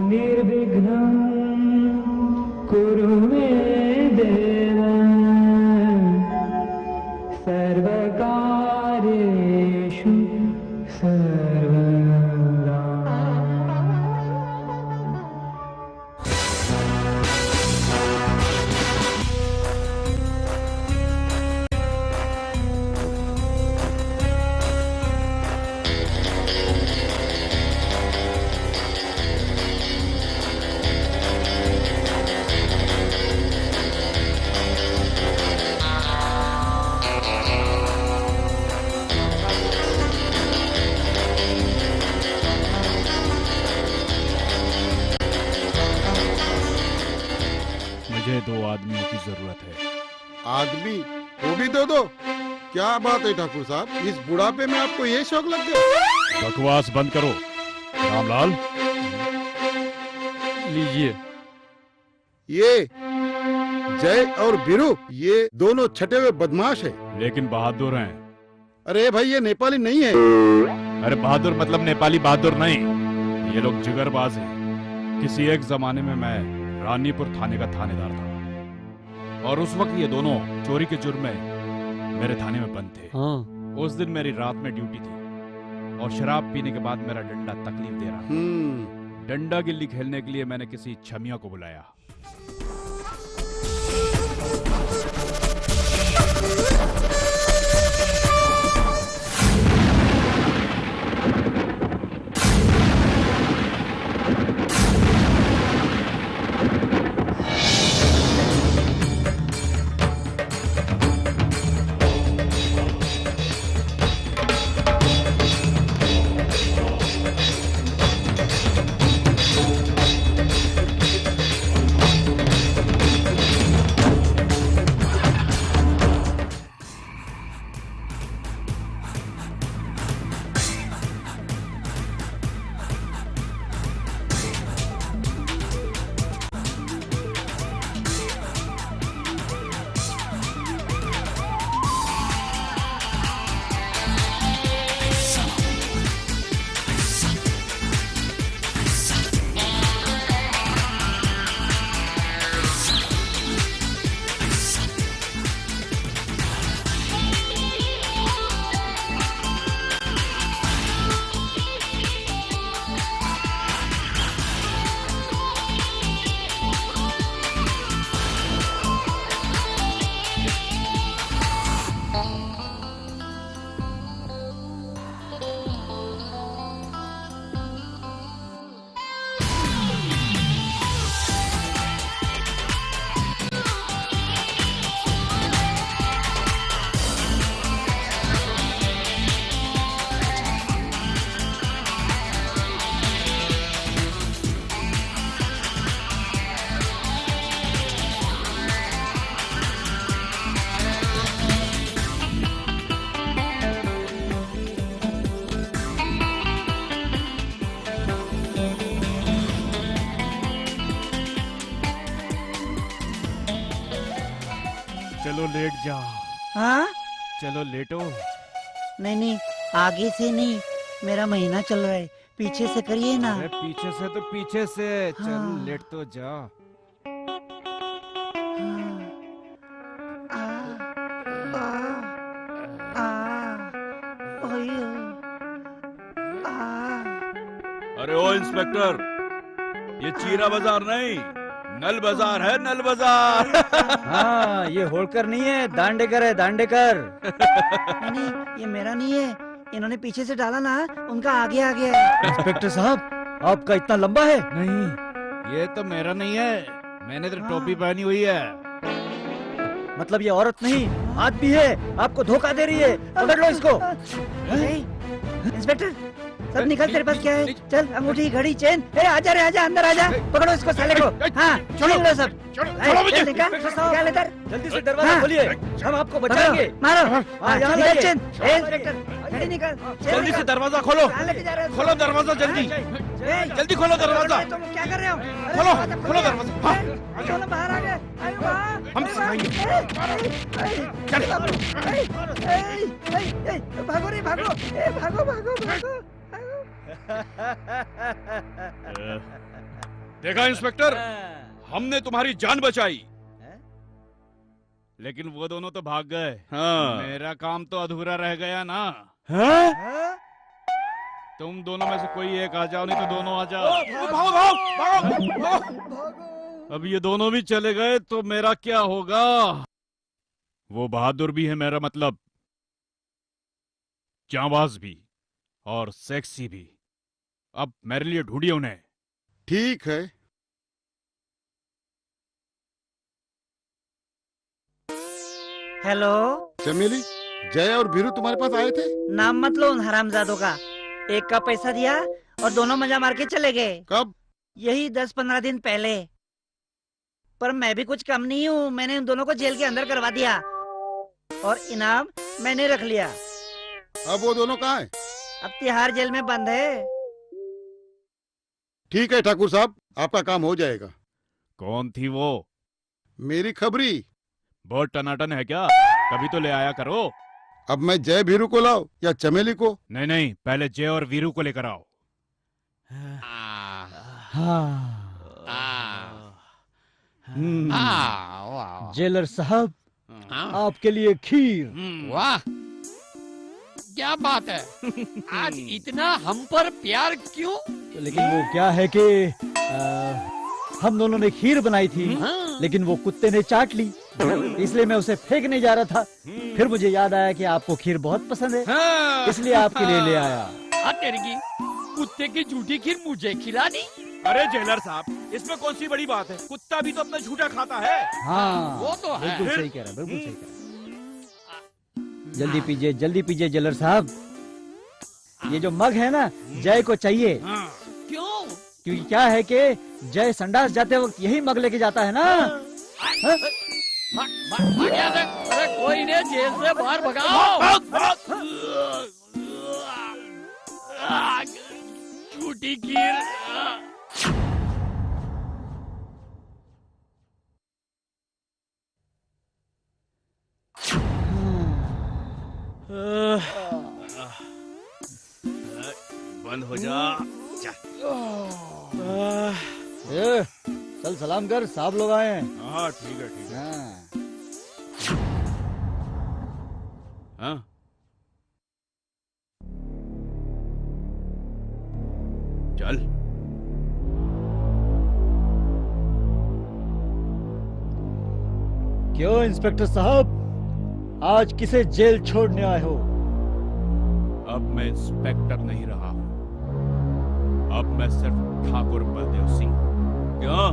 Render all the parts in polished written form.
निर्विघ्नं कुरु मे देव सर्वकार्येषु सर्वदा। मुझे 2 आदमियों की जरूरत है। आदमी वो भी दे दो। क्या बात है ठाकुर साहब, इस बुढ़ापे में आपको ये शौक लग गया? बकवास बंद करो। रामलाल, लीजिए। ये जय और बीरू ये दोनों छठे हुए बदमाश है। लेकिन बहादुर हैं। अरे भाई ये नेपाली नहीं है। अरे बहादुर मतलब नेपाली बहादुर नहीं, ये लोग जिगरबाज हैं। किसी एक जमाने में मैं रानीपुर थाने का थानेदार था और उस वक्त ये दोनों चोरी के जुर्म में मेरे थाने में बंद थे। हाँ। उस दिन मेरी रात में ड्यूटी थी और शराब पीने के बाद मेरा डंडा तकलीफ दे रहा था। डंडा गिल्ली खेलने के लिए मैंने किसी छमिया को बुलाया। चलो लेट जाओ। हाँ? चलो लेटो। नहीं नहीं, आगे से नहीं, मेरा महीना चल रहा है, पीछे से करिए ना। अरे पीछे से तो पीछे से। हाँ। चल लेट तो जा। अरे ओ इंस्पेक्टर, ये चीरा बाजार नहीं, नल बाजार है, नल बाजार। हाँ, ये होलकर नहीं है, दांडेकर है, दांडेकर। नहीं, ये मेरा नहीं है, इन्होंने पीछे से डाला ना, उनका आगे आ गया है। इंस्पेक्टर साहब, आपका इतना लंबा है? नहीं, ये तो मेरा नहीं है, मैंने तो टोपी पहनी हुई है। मतलब ये औरत नहीं, आदमी है, आपको धोखा दे रही है। पकड़ लो इसको। इंस्पेक्टर, सब निकल, तेरे पास क्या है? चल, अंगूठी, घड़ी, चेन। आजा रे, आजा, अंदर आजा। पकड़ो इसको साले को। हाँ, छोड़ो लो सब। निकाल इधर। जल्दी से दरवाजा खोलिए, हम आपको बचाएंगे। मारो। यहाँ निकाल लाइए। चेन। इंस्पेक्टर, घड़ी निकाल। जल्दी से दरवाजा खोलो, खोलो दरवाजा जल्दी। जल्दी खोलो दरवाजा। तुम क्या कर रहे हो? अरे खोलो, दरवाजा खोलो दरवाजा। हाँ, दोनों बाहर आ गए। आयो बाहर। हम सिखाएंगे। भागो रे भागो। भागो भागो भागो। देखा इंस्पेक्टर, हमने तुम्हारी जान बचाई, लेकिन वो दोनों तो भाग गए। हाँ। मेरा काम तो अधूरा रह गया ना। हाँ? तुम दोनों में से कोई एक आ जाओ, नहीं तो दोनों आ जाओ। भागो भागो भागो। अब ये दोनों भी चले गए तो मेरा क्या होगा? वो बहादुर भी है, मेरा मतलब जांबाज भी और सेक्सी भी। अब मेरे लिए ढूंढिए उन्हें। ठीक है। हेलो, चमेली, जय और बीरू तुम्हारे पास आए थे? नाम मत लो उन हरामजादों का। एक का पैसा दिया और दोनों मजा मार के चले गए। कब? यही 10-15 दिन पहले। पर मैं भी कुछ कम नहीं हूँ, मैंने उन दोनों को जेल के अंदर करवा दिया और इनाम मैंने रख लिया। अब वो दोनों कहाँ हैं? अब तिहाड़ जेल में बंद है। ठीक है ठाकुर साहब, आपका काम हो जाएगा। कौन थी वो? मेरी खबरी। बहुत टनाटन है क्या? कभी तो ले आया करो। अब मैं जय भीरू को लाऊं या चमेली को? नहीं नहीं, पहले जय और वीरू को लेकर आओ। जेलर साहब, आपके लिए खीर। वाह, क्या बात है। आज इतना हम पर प्यार क्यों? लेकिन वो क्या है कि हम दोनों ने खीर बनाई थी, लेकिन वो कुत्ते ने चाट ली, इसलिए मैं उसे फेंकने जा रहा था। फिर मुझे याद आया कि आपको खीर बहुत पसंद है, इसलिए आपके लिए ले आया। तेरी की कुत्ते की झूठी खीर मुझे खिला दी। अरे जेलर साहब, इसमें कौन सी बड़ी बात है? कुत्ता भी तो अपना झूठा खाता है। हाँ, वो तो है। बिल्कुल सही कह रहा है, बिल्कुल सही कह रहा है। जल्दी पीजिए जेलर साहब। ये जो मग है ना, जय को चाहिए। क्यों? क्योंकि क्या है कि जय संडास जाते वक्त यही मग लेके जाता है ना। हाँ? अरे कोई ने जेल से बाहर भगाओ। झूठी खीर। बंद हो जा। चल सलाम कर, साहब लोग आए हैं। हाँ ठीक है ठीक है। हाँ? चल। क्यों इंस्पेक्टर साहब, आज किसे जेल छोड़ने आए हो? अब मैं इंस्पेक्टर नहीं रहा हूं, अब मैं सिर्फ ठाकुर बलदेव सिंह। क्यों,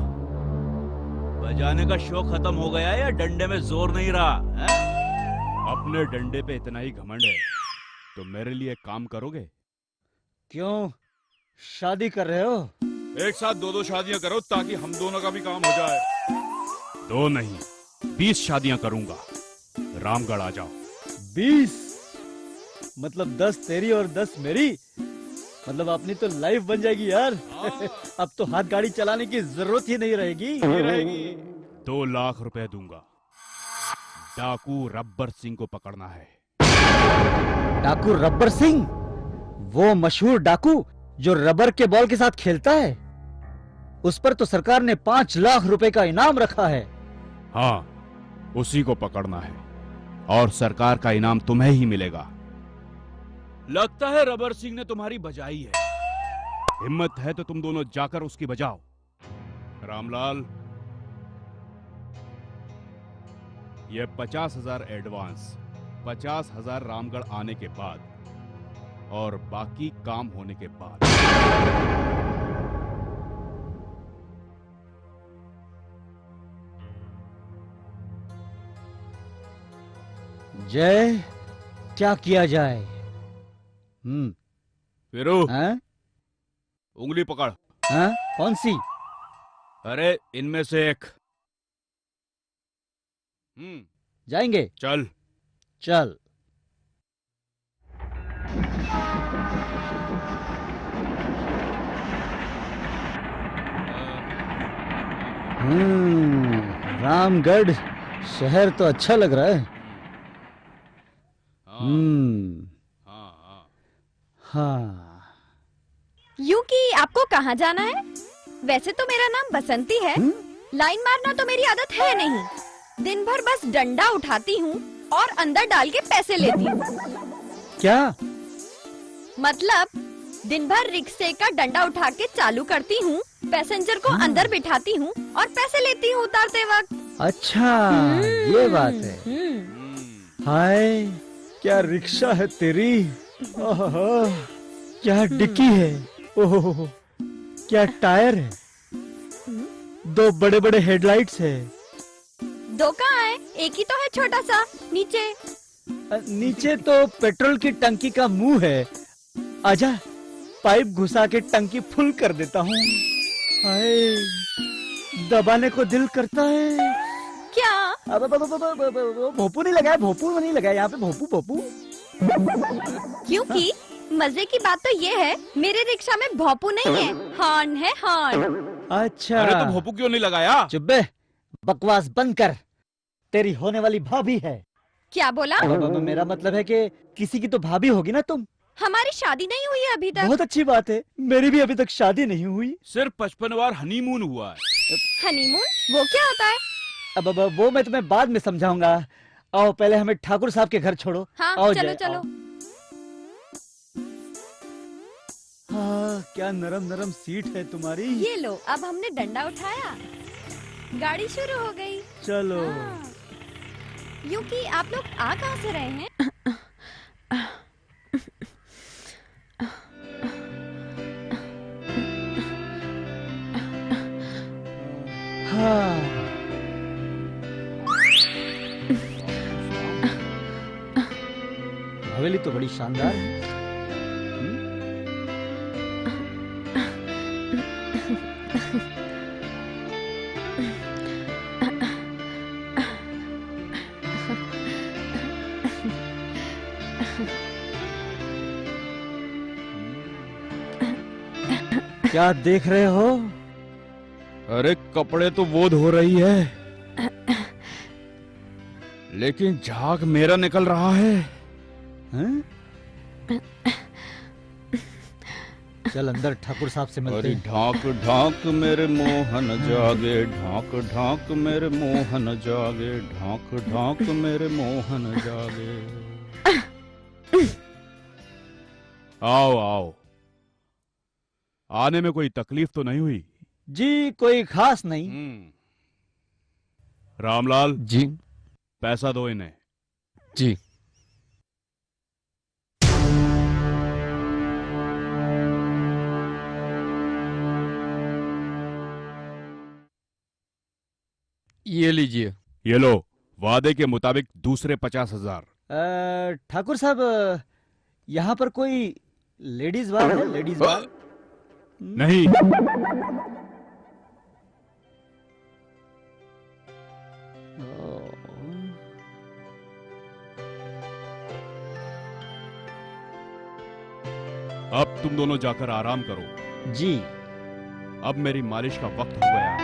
बजाने का शौक खत्म हो गया या डंडे में जोर नहीं रहा है? अपने डंडे पे इतना ही घमंड है तो मेरे लिए काम करोगे? क्यों, शादी कर रहे हो? एक साथ 2-2 शादियां करो ताकि हम दोनों का भी काम हो जाए। 2 नहीं, 20 शादियां करूंगा। रामगढ़ आ जाओ। 20? मतलब 10 तेरी और 10 मेरी? मतलब अपनी तो लाइफ बन जाएगी यार। अब तो हाथ गाड़ी चलाने की जरूरत ही नहीं रहेगी। 2 लाख रुपए दूंगा। डाकू रब्बर सिंह को पकड़ना है। डाकू रब्बर सिंह? वो मशहूर डाकू जो रबर के बॉल के साथ खेलता है? उस पर तो सरकार ने 5 लाख रुपए का इनाम रखा है। हाँ, उसी को पकड़ना है और सरकार का इनाम तुम्हें ही मिलेगा। लगता है रबर सिंह ने तुम्हारी बजाई है। हिम्मत है तो तुम दोनों जाकर उसकी बजाओ। रामलाल, ये 50,000 एडवांस, 50,000 रामगढ़ आने के बाद और बाकी काम होने के बाद। जय, क्या किया जाए? वीरू, हैं? उंगली पकड़। हैं? कौन सी? अरे इनमें से एक। जाएंगे? चल। चल। रामगढ़ शहर तो अच्छा लग रहा है। हाँ। हाँ। यूकी, आपको कहाँ जाना है? वैसे तो मेरा नाम बसंती है। लाइन मारना तो मेरी आदत है नहीं। दिन भर बस डंडा उठाती हूँ और अंदर डाल के पैसे लेती हूँ। क्या? मतलब दिन भर रिक्शे का डंडा उठा के चालू करती हूँ, पैसेंजर को अंदर बिठाती हूँ और पैसे लेती हूँ उतारते वक्त। अच्छा, ये बात है। हाय, क्या रिक्शा है तेरी। ओहो, क्या डिक्की है। ओहो, क्या टायर है। दो बड़े बड़े हेडलाइट्स है। दो कहाँ है? एक ही तो है छोटा सा नीचे। नीचे तो पेट्रोल की टंकी का मुंह है। आजा, पाइप घुसा के टंकी फुल कर देता हूँ। हाय, दबाने को दिल करता है। क्या? अब भोपू नहीं लगाया, भोपू नहीं लगाया यहाँ पे, भोपू भोपू। क्योंकि मजे की बात तो ये है, मेरे रिक्शा में भोपू नहीं है, हॉर्न है, हॉर्न। अच्छा, अरे तो भोपू क्यों नहीं लगाया? चुप बे, बकवास बंद कर। तेरी होने वाली भाभी है। क्या बोला? मेरा मतलब है कि किसी की तो भाभी होगी ना तुम। हमारी शादी नहीं हुई है अभी तक। बहुत अच्छी बात है, मेरी भी अभी तक शादी नहीं हुई। सिर्फ 55 बार हनीमून हुआ है। हनीमून? वो क्या होता है? अब वो मैं तुम्हें बाद में समझाऊंगा। आओ, पहले हमें ठाकुर साहब के घर छोड़ो। हाँ, आओ चलो जय, चलो। आओ। हाँ, क्या नरम नरम सीट है तुम्हारी। ये लो, अब हमने डंडा उठाया, गाड़ी शुरू हो गई। चलो। हाँ। यूकी, आप लोग आ कहाँ से रहे हैं? हाँ। हवेली तो बड़ी शानदार है। क्या देख रहे हो? अरे कपड़े तो वो धो रही है, लेकिन झाग मेरा निकल रहा है। हैं? चल अंदर ठाकुर साहब से मिलते अरे हैं। ढाक ढाक मेरे मोहन जागे, ढाक ढाक मेरे मोहन जागे, ढाक ढाक मेरे मोहन जागे। आओ आओ, आने में कोई तकलीफ तो नहीं हुई? जी, कोई खास नहीं। रामलाल जी पैसा दो इन्हें। जी। ये लीजिए। ये लो, वादे के मुताबिक दूसरे 50,000। ठाकुर साहब, यहाँ पर कोई लेडीज बार है? लेडीज बार? नहीं। अब तुम दोनों जाकर आराम करो। जी। अब मेरी मालिश का वक्त हो गया है।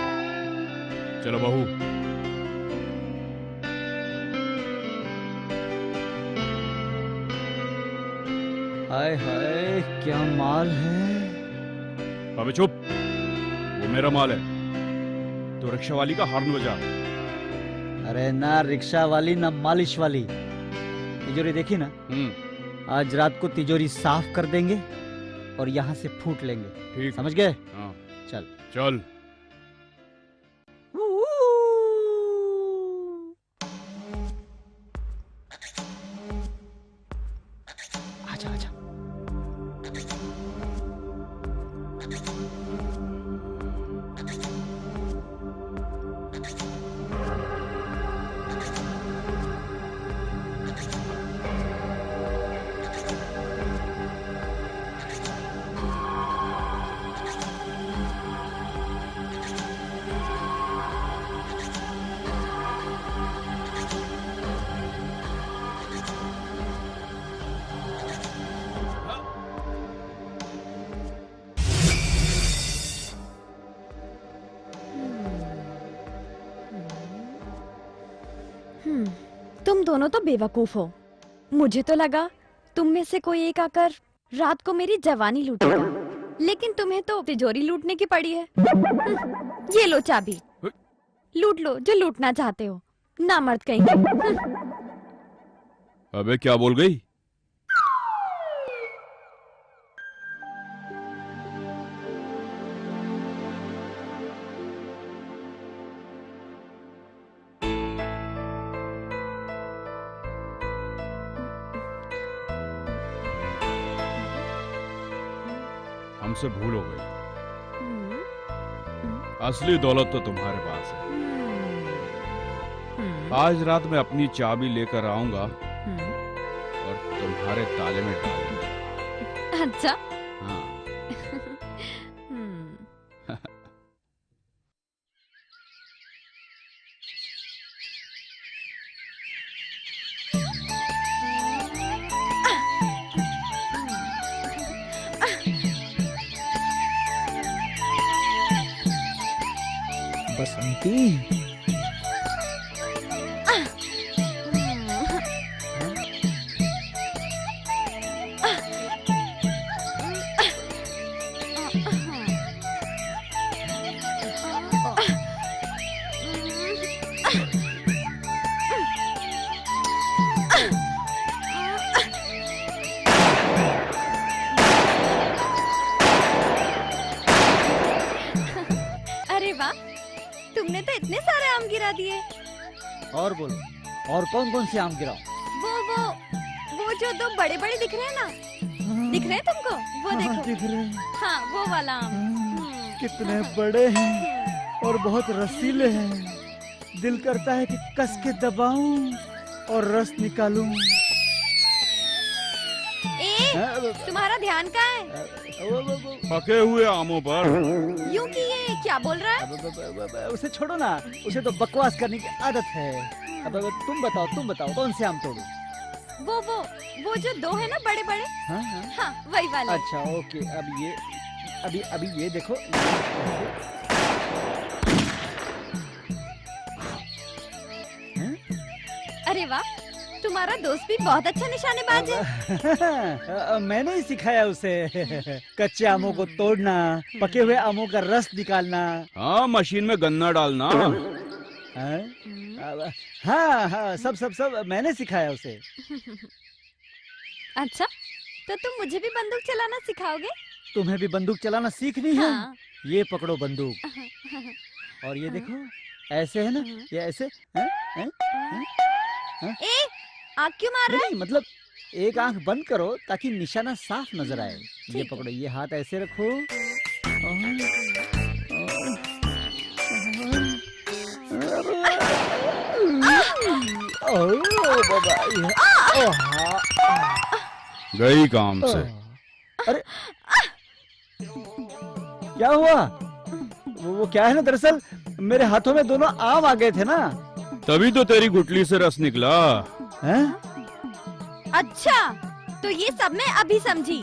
चलो बहू। हाय हाय, क्या माल है। अबे चुप, वो मेरा माल है। तो रिक्शा वाली का हॉर्न बजा। अरे ना रिक्शा वाली ना मालिश वाली। तिजोरी देखी ना? आज रात को तिजोरी साफ कर देंगे और यहाँ से फूट लेंगे। ठीक, समझ गए? हाँ। चल चल। आजा आजा। दोनों तो बेवकूफ हो। मुझे तो लगा तुम में से कोई एक आकर रात को मेरी जवानी लूटेगा, लेकिन तुम्हें तो तिजोरी लूटने की पड़ी है। ये लो चाबी, लूट लो जो लूटना चाहते हो, ना मर्द कहीं के। अबे क्या बोल गई? हमसे भूल हो गई। असली दौलत तो तुम्हारे पास है। आज रात मैं अपनी चाबी लेकर आऊंगा और तुम्हारे ताले में डाल दूंगा। अच्छा। हाँ। बसंती, अरे वाह, तुमने तो इतने सारे आम गिरा दिए। और बोलो, और कौन कौन से आम गिराओ? वो जो दो बड़े बड़े दिख रहे हैं ना, दिख रहे हैं तुमको? वो हाँ, देखो। दिख रहे हैं। हाँ, वो वाला आम। कितने बड़े हैं और बहुत रसीले हैं। दिल करता है कि कस के दबाऊं और रस निकालूं। तुम्हारा ध्यान कहाँ है? पके हुए आमों पर। यूं कि ये क्या बोल रहा है? उसे छोड़ो ना, उसे तो बकवास करने की आदत है। अब तुम बताओ कौन से आम तोड़ूं? वो जो दो है ना बड़े बड़े। हाँ, हाँ। हाँ, वही वाले। अच्छा ओके, अभी ये देखो। अरे वाह, तुम्हारा दोस्त भी बहुत अच्छा निशानेबाज है। मैंने ही सिखाया उसे कच्चे आमों को तोड़ना, पके हुए आमों का रस निकालना। हाँ, मशीन में गन्ना डालना। हाँ, सब मैंने सिखाया उसे। अच्छा, तो तुम मुझे भी बंदूक चलाना सिखाओगे? तुम्हें भी बंदूक चलाना सीखनी है? हाँ। ये पकड़ो बंदूक, और ये देखो, ऐसे है ना, ये ऐसे। आँख क्यों मार रहा है? नहीं, मतलब एक आंख बंद करो ताकि निशाना साफ नजर आए। ये पकड़ो, ये हाथ ऐसे रखो। गई काम से। अरे क्या हुआ? वो क्या है ना, दरअसल मेरे हाथों में दोनों आम आ गए थे ना, तभी तो तेरी गुठली से रस निकला। हैं? अच्छा, तो ये सब मैं अभी समझी।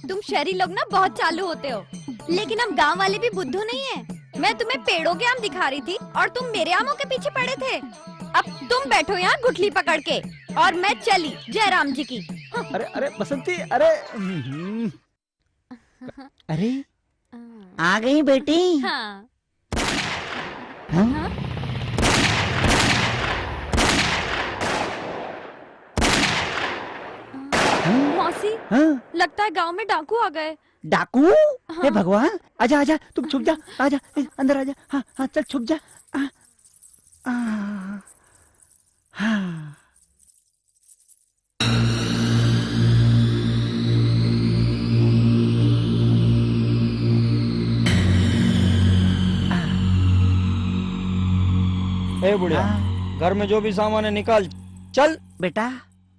तुम शहरी लोग ना बहुत चालू होते हो, लेकिन हम गांव वाले भी बुद्धू नहीं है। मैं तुम्हें पेड़ों के आम दिखा रही थी और तुम मेरे आमों के पीछे पड़े थे। अब तुम बैठो यहाँ गुठली पकड़ के और मैं चली जयराम जी की। अरे बसंती, अरे अरे आ गई बेटी। हाँ। हाँ? मौसी, हाँ? लगता है गांव में डाकू आ गए। डाकू? हाँ। हे भगवान, आजा तुम छुप जा, आजा अंदर आजा। हाँ चल छुप जा। हाँ। ए बुढ़िया, घर में जो भी सामान है निकाल। चल बेटा,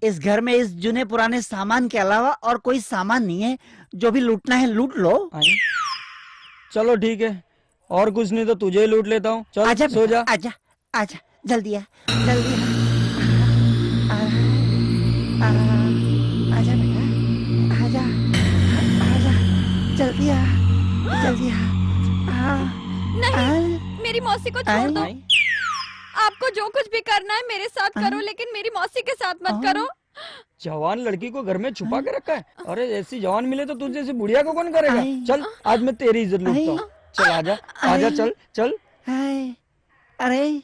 इस घर में इस जुने पुराने सामान के अलावा और कोई सामान नहीं है। जो भी लूटना है लूट लो। चलो ठीक है, और कुछ नहीं तो तुझे ही लूट लेता हूँ। चल आजा सो जा। आजा जल्दी आ, जल्दी आजा बेटा, आजा जल्दी आ। नहीं, मेरी मौसी को छोड़ दो। आपको जो कुछ भी करना है मेरे साथ करो, लेकिन मेरी मौसी के साथ मत करो। जवान लड़की को घर में छुपा के रखा है। अरे ऐसी जवान मिले तो तुझे जैसी बुढ़िया को कौन करेगा। चल आज मैं तेरी इज्जत लूटता हूँ। चल आजा आजा, चल चल। अरे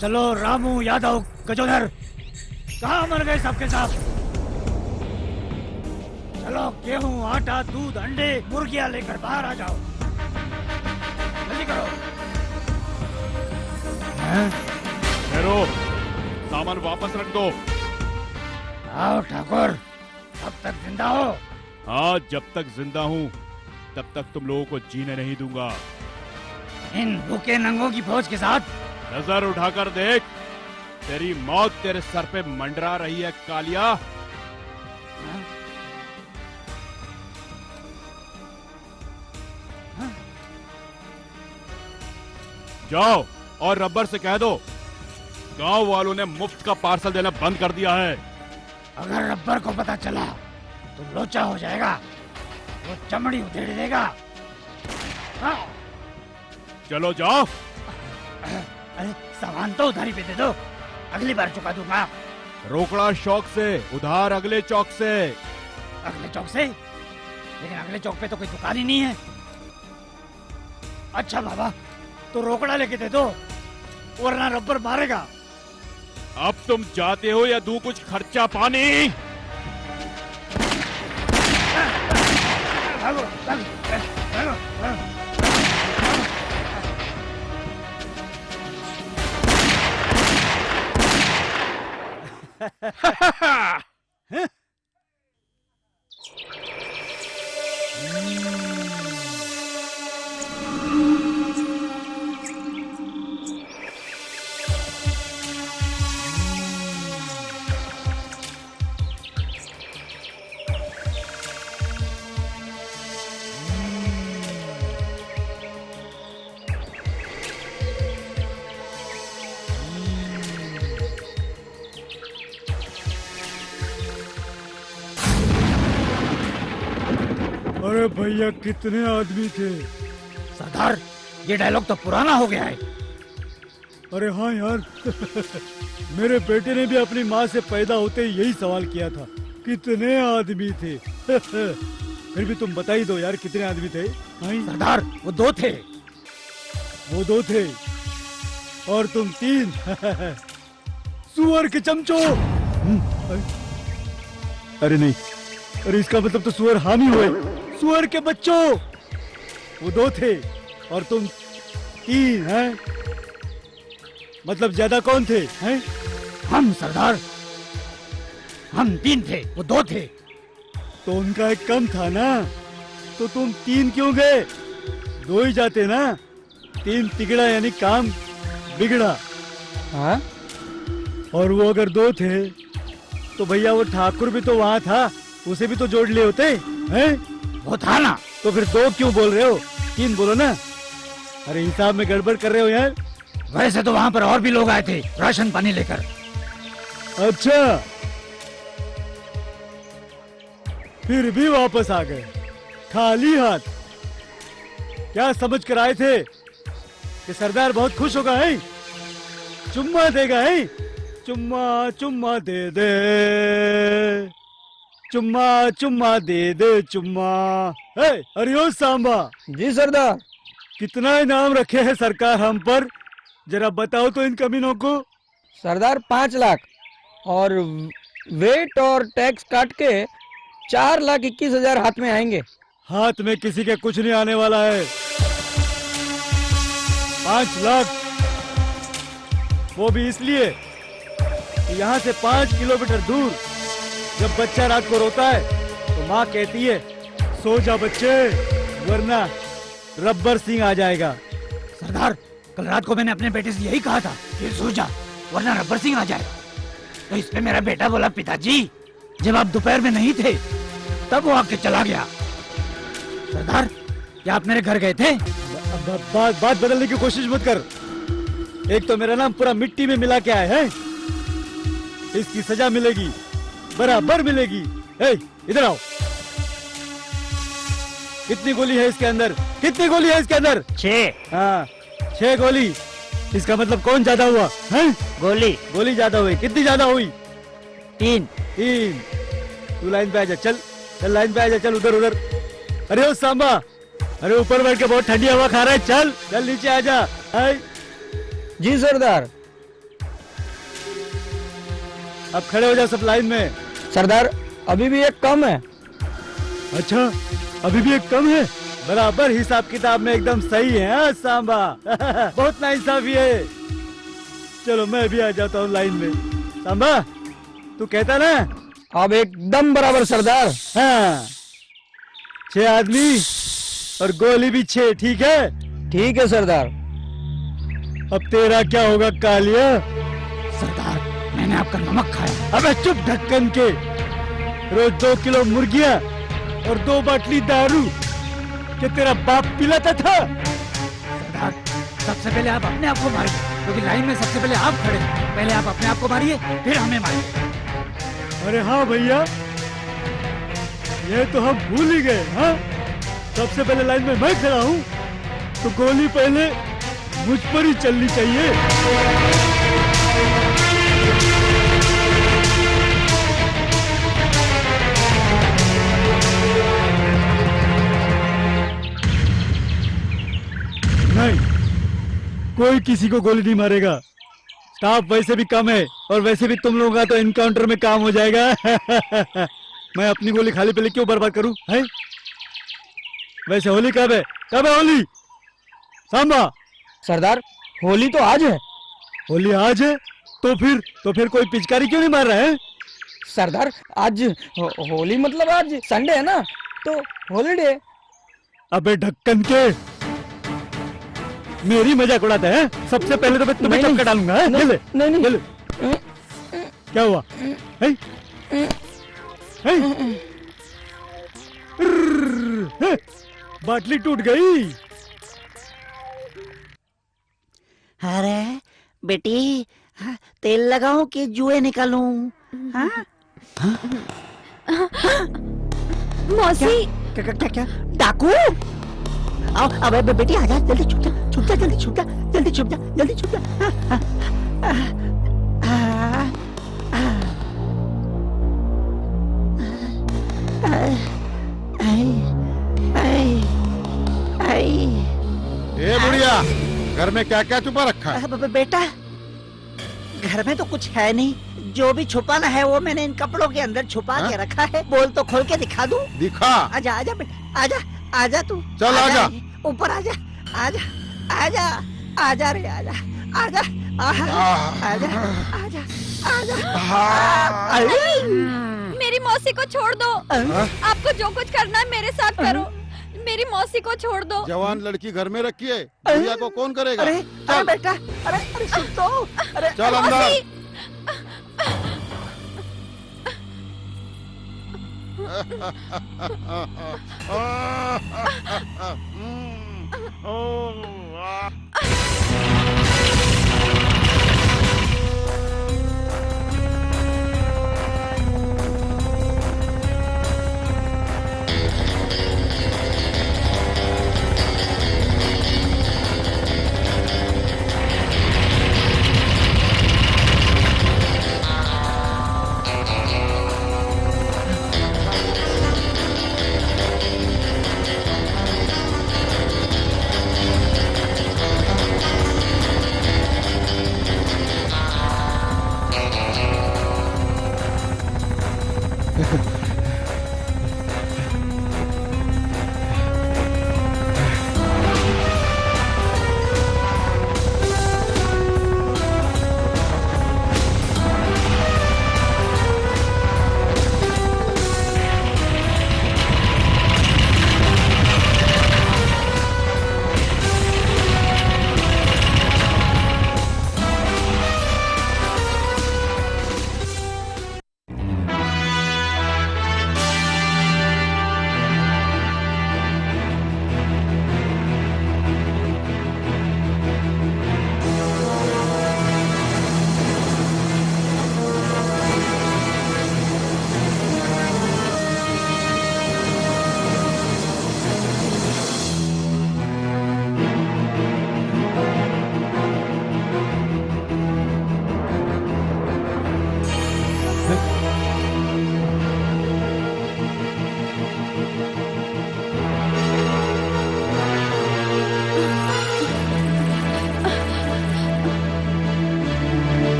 चलो रामू, यादव, गजोदर, कहाँ मर गए सबके सब? चलो गेहूं, आटा, दूध, अंडे, मुर्गियां लेकर बाहर आ जाओ। जल्दी करो। ठहरो, सामान वापस रख दो। आओ ठाकुर, अब तक जिंदा हो? हाँ, जब तक जिंदा हूँ तब तक तुम लोगों को जीने नहीं दूंगा। इन भूखे नंगों की फौज के साथ? नजर उठाकर देख, तेरी मौत तेरे सर पे मंडरा रही है कालिया। जाओ और रब्बर से कह दो गांव वालों ने मुफ्त का पार्सल देना बंद कर दिया है। अगर रब्बर को पता चला तो लोचा हो जाएगा, वो चमड़ी उधेड़ देगा। हाँ? चलो जाओ। अरे सामान तो उधारी पे दे दो, अगली बार चुका दूंगा। रोकड़ा शौक से, उधार अगले चौक से। अगले चौक से? लेकिन अगले चौक पे तो कोई दुकान ही नहीं है। अच्छा बाबा, तो रोकड़ा लेके दे दो, वरना रब्बर मारेगा। अब तुम जाते हो या दूं कुछ खर्चा पानी? भागो, भागो, भागो, भागो। अरे भैया, कितने आदमी थे? सरदार, ये डायलॉग तो पुराना हो गया है। अरे हाँ यार, मेरे बेटे ने भी अपनी माँ से पैदा होते ही यही सवाल किया था, कितने आदमी थे। फिर भी तुम बता ही दो यार, कितने आदमी थे? सरदार, वो दो थे। वो दो थे और तुम तीन। सुअर के चमचों। अरे नहीं, अरे इसका मतलब तो सुअर हामी हुए। सुअर के बच्चों, वो दो थे और तुम तीन हैं। मतलब ज्यादा कौन थे? हैं? हम सरदार, हम तीन थे, वो दो थे। तो उनका एक कम था ना, तो तुम तीन क्यों गए? दो ही जाते ना। तीन तिगड़ा यानी काम बिगड़ा। हाँ? और वो अगर दो थे तो भैया वो ठाकुर भी तो वहाँ था, उसे भी तो जोड़ लिए होते हैं। वो था ना। तो फिर दो क्यों बोल रहे हो? तीन बोलो ना। अरे हिसाब में गड़बड़ कर रहे हो यार। वैसे तो वहाँ पर और भी लोग आए थे राशन पानी लेकर। अच्छा, फिर भी वापस आ गए खाली हाथ। क्या समझ कर आए थे कि सरदार बहुत खुश होगा है, चुम्मा देगा है? चुम्मा चुम्मा दे दे, चुम्मा चुम्मा दे दे, चुम्मा। अरे ओ सांबा जी सरदार। कितना इनाम रखे हैं सरकार हम पर, जरा बताओ तो इन कमीनों को। सरदार 5 लाख और वेट और टैक्स काट के 4,21,000 हाथ में आएंगे। हाथ में किसी के कुछ नहीं आने वाला है। 5 लाख, वो भी इसलिए कि यहाँ से 5 किलोमीटर दूर जब बच्चा रात को रोता है तो माँ कहती है, सो जा बच्चे, वरना रब्बर सिंह आ जाएगा। सरदार, कल रात को मैंने अपने बेटे से यही कहा था कि सो जा वरना रबर सिंह आ जाएगा। तो इस पे मेरा बेटा बोला, पिताजी जब आप दोपहर में नहीं थे तब वो आके चला गया। सरदार, क्या आप मेरे घर गए थे? बात बदलने की कोशिश मत कर। एक तो मेरा नाम पूरा मिट्टी में मिला के आया है, इसकी सजा मिलेगी, बराबर मिलेगी। ए, इधर आओ। कितनी गोली है इसके अंदर? कितनी गोली है इसके अंदर? 6। हाँ, 6 गोली। इसका मतलब कौन ज्यादा हुआ है? गोली ज्यादा हुई। कितनी ज्यादा हुई? 3। तू लाइन पे आ जा, चल चल लाइन पे आ जा, चल उधर उधर। अरे ओ सांबा, अरे ऊपर बैठ के बहुत ठंडी हवा खा रहा है, चल चल नीचे आ जा। जी सरदार। अब खड़े हो जा सब लाइन में। सरदार अभी भी एक कम है। अच्छा, अभी भी एक कम है? बराबर हिसाब किताब में एकदम सही है। हाँ सांबा बहुत नाइंसाफी है। चलो मैं भी आ जाता हूँ लाइन में। सांबा तू कहता ना? अब एकदम बराबर सरदार। हाँ, 6 आदमी और गोली भी 6, ठीक है? ठीक है सरदार। अब तेरा क्या होगा कालिया? सरदार, मैंने आपका नमक खाया। अबे चुप ढक्कन के। रोज 2 किलो मुर्गियां और 2 बाटली दारू कि तेरा बाप पिलाता था? सरदार, सबसे पहले आप अपने आप को मारिए, क्योंकि लाइन में सबसे पहले आप खड़े। पहले आप अपने आप को मारिए, फिर हमें मारिए। अरे हाँ भैया, ये तो हम भूल ही गए। हाँ, सबसे पहले लाइन में मैं खड़ा हूँ, तो गोली पहले मुझ पर ही चलनी चाहिए। नहीं, कोई किसी को गोली नहीं मारेगा। स्टाफ वैसे भी कम है और वैसे भी तुम लोगों का तो इनकाउंटर में काम हो जाएगा। मैं अपनी गोली खाली पे क्यों बर्बाद करूं? है? वैसे होली कब है? कब है होली? सांबा। सरदार होली तो आज है। होली आज है? तो फिर कोई पिचकारी क्यों नहीं मार रहा है? सरदार आज होली मतलब आज संडे है ना, तो हॉलीडे। अबे ढक्कन के, मेरी मजाक उड़ाता है? सबसे पहले तो मैं तुम्हें चपका डालूंगा। नहीं। क्या हुआ? है? बाटली टूट गई। अरे बेटी, तेल लगाऊं कि जुए निकालूं? हाँ? मौसी। क्या? डाकू? आओ, अबे बेटी आजा, जल्दी छुप जा, जल्दी छुप जा। ए बुढ़िया, घर में क्या क्या छुपा रखा है? बेटा, घर में तो कुछ है नहीं, जो भी छुपाना है वो मैंने इन कपड़ों के अंदर छुपा के रखा है। बोल तो खोल के दिखा दूं? दिखा। आजा बेटा, आजा तू। चल आजा। ऊपर आजा रे, आजा। मेरी मौसी को छोड़ दो। आपको जो कुछ करना है मेरे साथ करो। मेरी मौसी को छोड़ दो। जवान लड़की घर में रखी है, भैया को कौन करेगा? अरे बेटा, अरे सुन तो। अरे चल अंदर।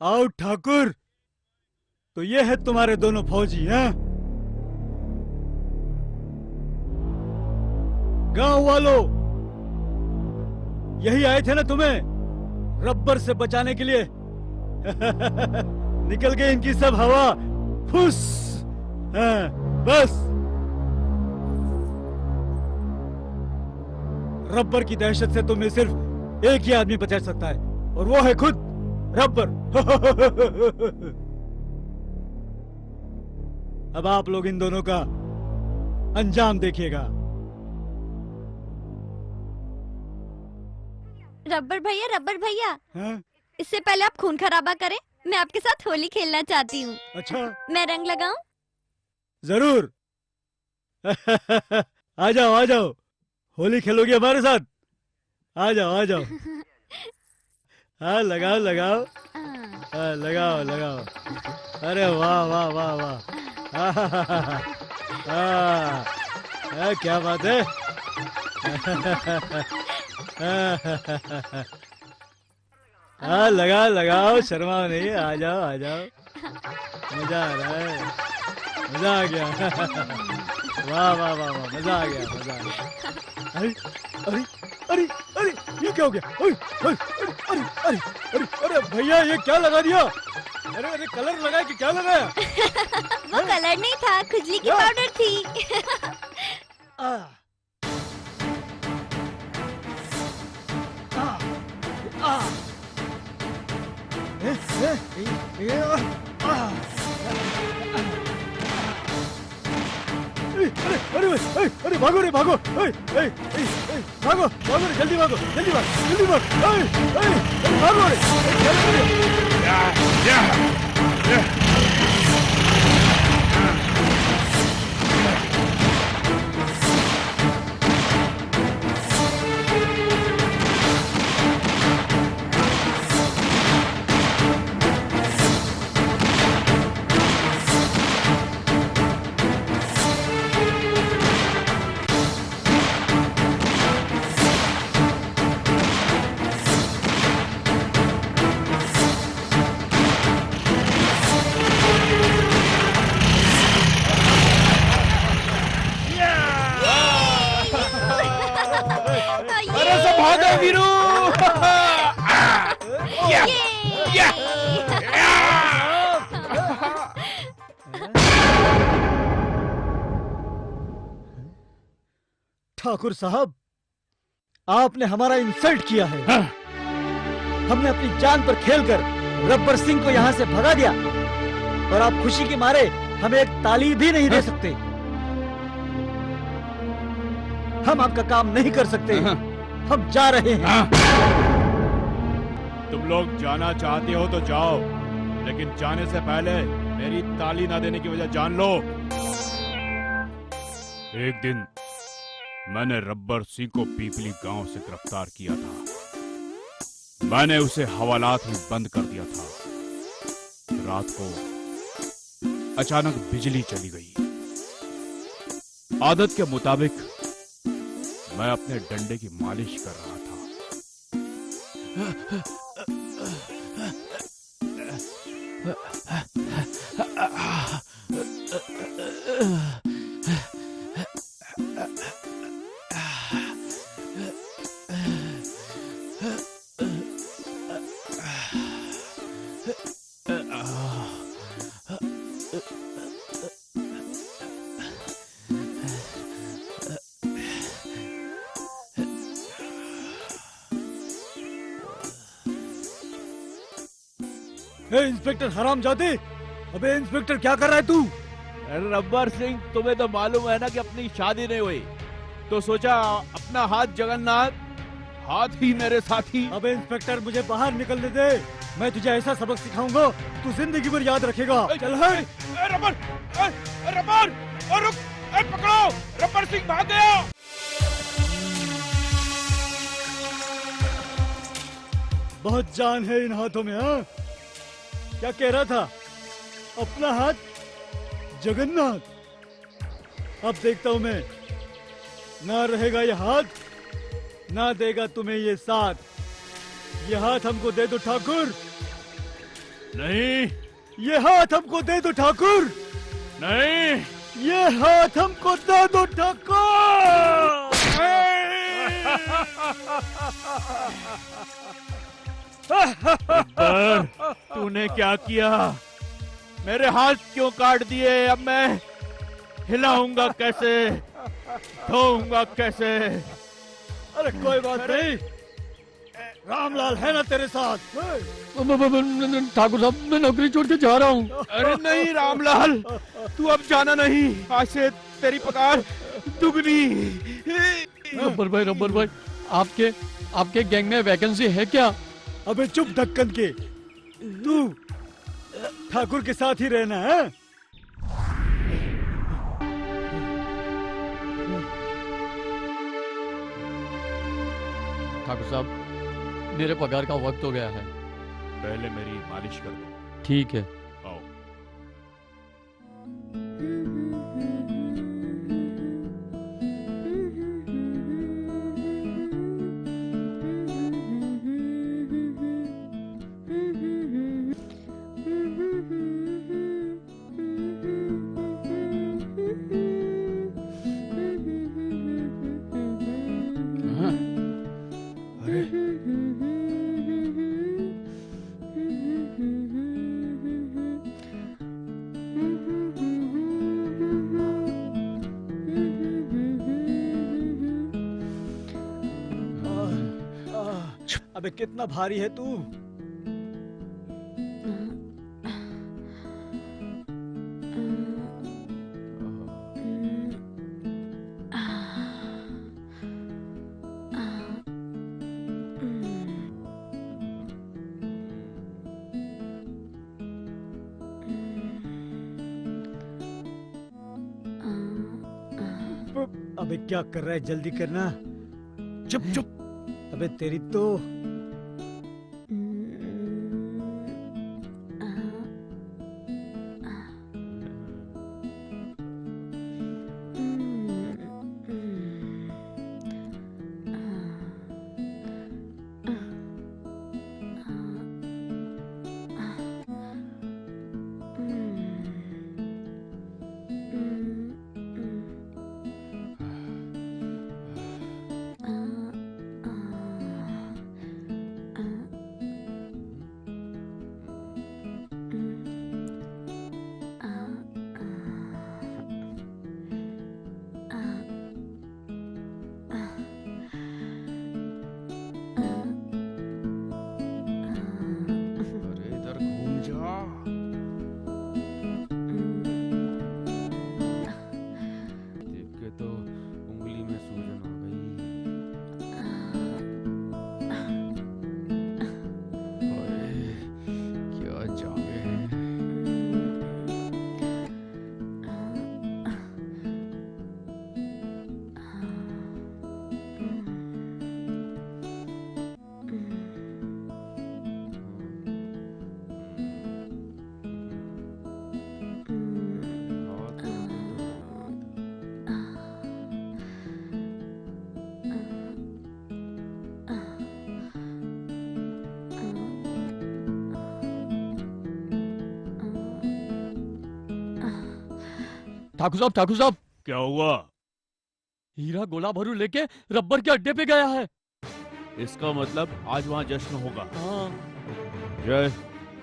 आओ ठाकुर, तो ये है तुम्हारे दोनों फौजी हैं? गांव वालों, यही आए थे ना तुम्हें रबर से बचाने के लिए? निकल गई इनकी सब हवा, फुस। हाँ, बस रबर की दहशत से तुम्हें सिर्फ एक ही आदमी बचा सकता है, और वो है खुद रबर। अब आप लोग इन दोनों का अंजाम देखिएगा। रबर भैया, हाँ? इससे पहले आप खून खराबा करें, मैं आपके साथ होली खेलना चाहती हूँ। अच्छा, मैं रंग लगाऊं? जरूर। आ जाओ आ जाओ, होली खेलोगे हमारे साथ? आ जाओ आ जाओ। हाँ, लगाओ लगाओ। हाँ, लगाओ लगाओ। अरे वाह वाह वाह वाह। हाँ, क्या बात है। हाँ, लगाओ लगाओ, शर्माओ नहीं, आ जाओ आ जाओ। मजा आ रहा है, मजा आ गया। वाह वाह वाह वाह, मजा आ गया, मजा आ गया। अरे अरे अरे अरे, ये क्या हो गया? अरे अरे अरे अरे अरे अरे भैया, ये क्या लगा दिया? अरे अरे, कलर लगाया कि क्या लगाया? वो कलर नहीं था, खुजली की पाउडर थी। अरे अरे अरे, भागो रे भागो, भागो भागो रे, जल्दी भागो, जल्दी भागो, जल्दी भागो, भागो रे। अरे सब भागो वीरू। ठाकुर साहब, आपने हमारा इंसल्ट किया है। हमने अपनी जान पर खेलकर रबर सिंह को यहाँ से भगा दिया, और आप खुशी के मारे हमें एक ताली भी नहीं दे सकते। हम आपका काम नहीं कर सकते, हम जा रहे हैं। तुम लोग जाना चाहते हो तो जाओ, लेकिन जाने से पहले मेरी ताली ना देने की वजह जान लो। एक दिन मैंने रबर सिंह को पीपली गांव से गिरफ्तार किया था। मैंने उसे हवालात में बंद कर दिया था। रात को अचानक बिजली चली गई। आदत के मुताबिक मैं अपने डंडे की मालिश कर रहा था। इंस्पेक्टर हरामजादे, अबे इंस्पेक्टर क्या कर रहा है तू? रबर सिंह, तुम्हें तो मालूम है ना कि अपनी शादी नहीं हुई, तो सोचा अपना हाथ जगन्नाथ, हाथ ही मेरे साथी। अबे इंस्पेक्टर, मुझे बाहर निकलने दे, मैं तुझे ऐसा सबक सिखाऊंगा तू जिंदगी भर याद रखेगा। चल है। रबर, रबर, और रुक, पकड़ो, रबर सिंह भाग गया। बहुत जान है इन हाथों में। हाँ, क्या कह रहा था? अपना हाथ जगन्नाथ। अब देखता हूं मैं, ना रहेगा ये हाथ, ना देगा तुम्हें ये साथ। ये हाथ हमको दे दो ठाकुर, नहीं, ये हाथ हमको दे दो ठाकुर। नहीं, ये हाथ हमको दे दो ठाकुर। अकबर, तूने क्या किया? मेरे हाथ क्यों काट दिए? अब मैं हिलाऊंगा कैसे, धोऊंगा कैसे? अरे कोई बात नहीं, रामलाल है ना तेरे साथ। ठाकुर साहब, मैं नौकरी छोड़ के जा रहा हूँ। अरे नहीं रामलाल, तू अब जाना नहीं। आज से तेरी पगार दुगनी। रब्बर भाई, आपके गैंग में वैकेंसी है क्या? अबे चुप ढक्कन के, तू ठाकुर के साथ ही रहना है। ठाकुर साहब, मेरे पगार का वक्त हो गया है। पहले मेरी मालिश कर दो। ठीक है। आओ। अबे कितना भारी है तू। अबे क्या कर रहा है, जल्दी करना। चुप चुप। अबे तेरी तो ठाकुर साहब, क्या हुआ? हीरा गोला भरू लेके रबर के अड्डे पे गया है। इसका मतलब आज वहाँ जश्न होगा। हाँ। जय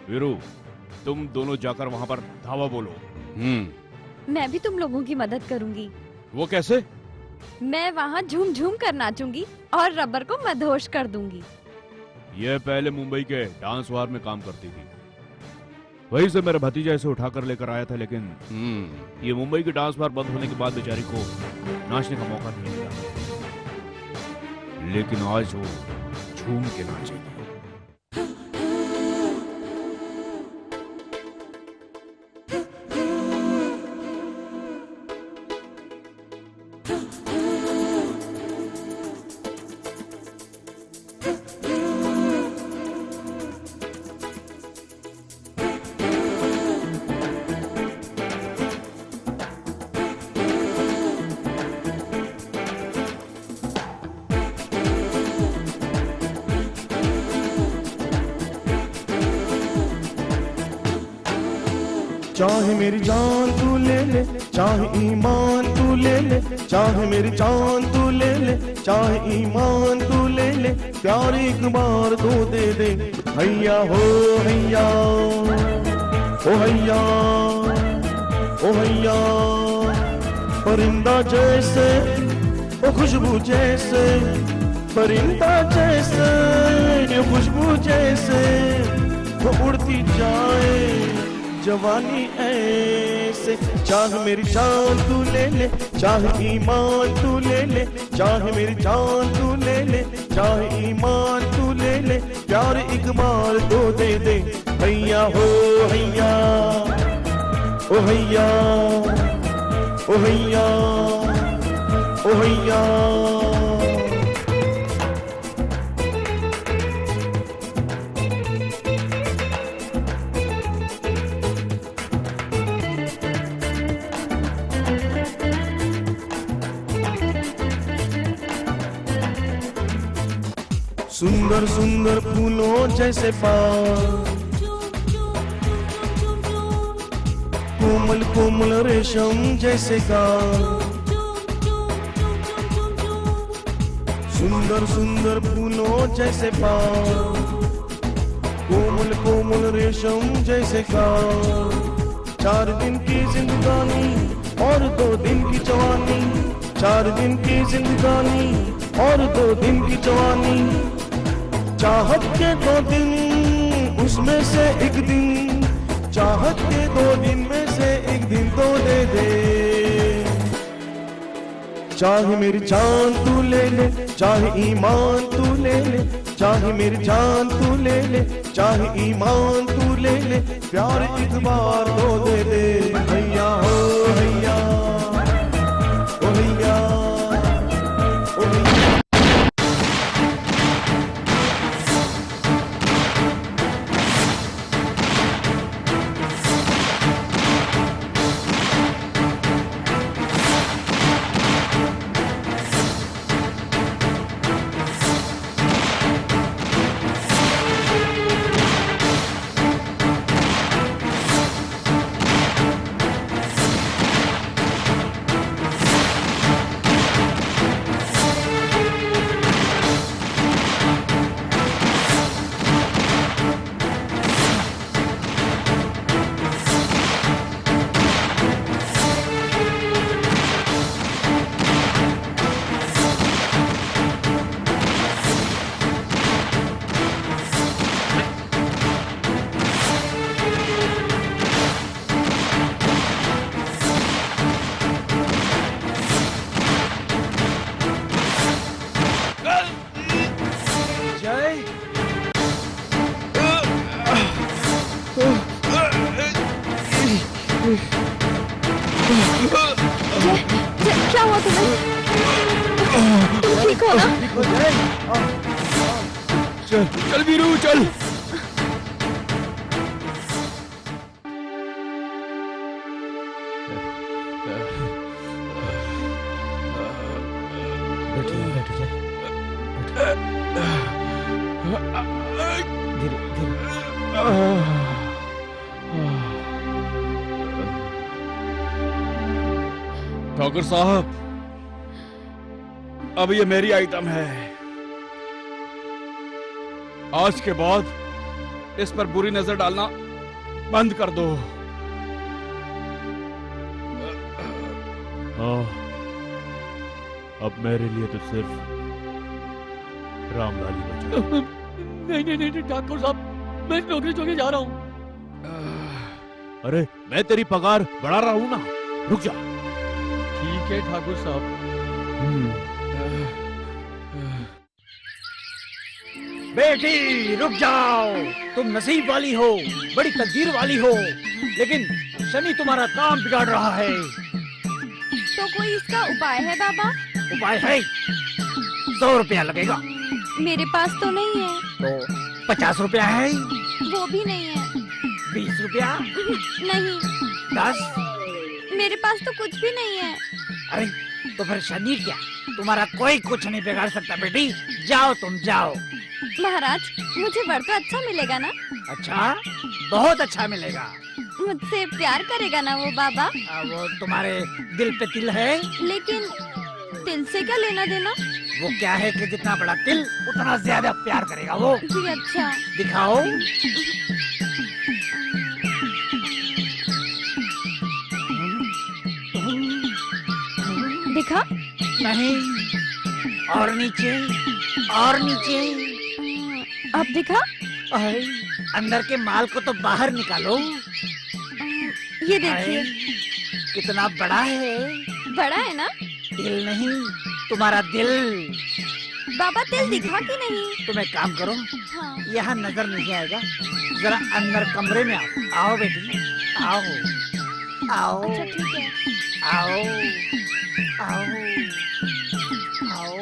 वीरू, तुम दोनों जाकर वहाँ पर धावा बोलो। मैं भी तुम लोगों की मदद करूंगी। वो कैसे? मैं वहाँ झूम झूम कर नाचूंगी और रबर को मदहोश कर दूंगी। ये पहले मुंबई के डांस वार में काम करती थी, वहीं से मेरा भतीजा इसे उठाकर लेकर आया था, लेकिन ये मुंबई के डांस बार बंद होने के बाद बेचारी को नाचने का मौका नहीं मिला। लेकिन आज वो झूम के नाचेगी। चाहे मेरी जान तू ले ले, चाहे ईमान तू ले ले, चाहे मेरी जान तू ले ले, चाहे ईमान तू ले ले, प्यार एक बार तो दे दे। हैया हो हैया, ओ हैया, ओ हैया, परिंदा जैसे, ओ खुशबू जैसे, परिंदा जैसे, ये खुशबू जैसे, वो उड़ती जाए जवानी ऐसे। चाहे मेरी जान तू ले ले, चाहे ईमान तू ले ले, चाहे मेरी जान तू ले ले, चाहे ईमान तू ले ले, प्यार एक बार तो दे दे। हैया हो हैया, ओ हैया, ओ हैया, ओ हैया। सुंदर सुंदर फूलों जैसे पाल, कोमल कोमल रेशम जैसे गाल, सुंदर सुंदर फूलों जैसे पाल, कोमल कोमल रेशम जैसे गाल। 4 दिन की जिंदगानी और 2 दिन की जवानी, 4 दिन की जिंदगानी और 2 दिन की जवानी। चाहत के 2 दिन उसमें से एक दिन, चाहत के 2 दिन में से एक दिन तो दे दे। चाहे मेरी जान तू ले ले, चाहे ईमान तू ले ले, चाहे मेरी जान तू ले ले, चाहे ईमान तू ले ले, प्यार एक बार तो दे दे। हैया हो हैया, ओ हैया, ओ हैया। क्या हुआ तुम्हें? तुम ठीक हो ना? चल चल वीरू चल। ठाकुर साहब, अब ये मेरी आइटम है। आज के बाद इस पर बुरी नजर डालना बंद कर दो। हाँ, अब मेरे लिए तो सिर्फ रामलाल ही बचा। नहीं ठाकुर साहब, मैं नौकरी छोड़ के जा रहा हूँ। अरे मैं तेरी पगार बढ़ा रहा हूँ ना, रुक जा। ठीक है ठाकुर साहब। बेटी रुक जाओ, तुम नसीब वाली हो, बड़ी तकदीर वाली हो, लेकिन शनि तुम्हारा काम बिगाड़ रहा है। तो कोई इसका उपाय है बाबा? उपाय है, 100 रुपया लगेगा। मेरे पास तो नहीं है। तो 50 रुपया है। वो भी नहीं है। 20 रुपया? नहीं। 10? मेरे पास तो कुछ भी नहीं है। अरे तो फिर शनि क्या, तुम्हारा कोई कुछ नहीं बिगाड़ सकता बेटी। जाओ तुम जाओ। महाराज मुझे वर तो अच्छा मिलेगा ना? अच्छा, बहुत अच्छा मिलेगा। मुझसे प्यार करेगा ना वो बाबा? वो तुम्हारे दिल पे तिल है? लेकिन तिल से क्या लेना देना? वो क्या है कि जितना बड़ा तिल उतना ज्यादा प्यार करेगा वो। जी अच्छा। दिखाओ। दिखा? नहीं, और नीचे, और नीचे। अब दिखा? अंदर के माल को तो बाहर निकालो। ये देखिए। कितना बड़ा है। बड़ा है ना? दिल नहीं, तुम्हारा दिल। बाबा तिल दिखा कि नहीं? तुम एक काम करो, हाँ। यहाँ नजर नहीं आएगा, जरा अंदर कमरे में आओ। आओ बेटी, आओ आओ। अच्छा ठीक है। आओ आओ आओ।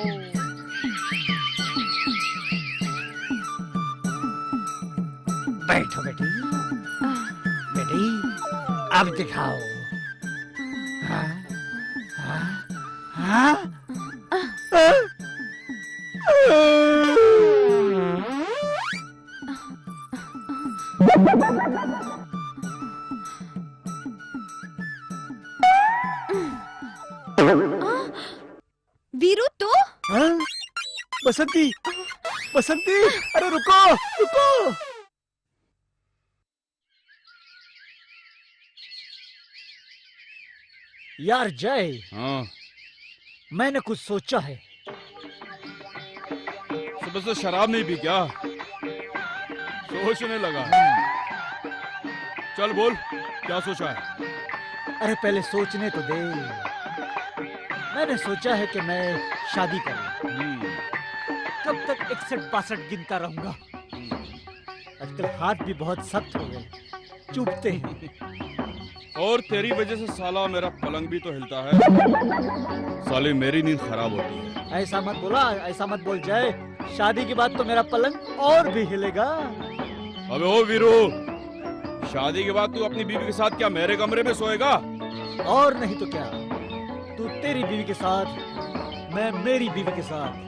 बैठो बेटी, बेटी अब दिखाओ। हाँ हाँ हाँ। वीरू तू? बसंती, बसंती, अरे रुको, रुको। यार जय, हाँ। मैंने कुछ सोचा है। सुबह से शराब नहीं पी क्या? सोचने लगा। चल बोल, क्या सोचा है? अरे पहले सोचने तो दे। मैंने सोचा है कि मैं शादी करूं। कब तक 61-62 गिनता रहूंगा? आजकल हाथ भी बहुत सख्त हो गए, चुभते हैं। और तेरी वजह से साला मेरा पलंग भी तो हिलता है। साले मेरी नींद खराब होती है। ऐसा मत बोला, ऐसा मत बोल जय। शादी के बाद तो मेरा पलंग और भी हिलेगा। अबे ओ वीरू, शादी के बाद तू अपनी बीवी के साथ क्या मेरे कमरे में सोएगा? और नहीं तो क्या, तू तेरी बीवी के साथ, मैं मेरी बीवी के साथ।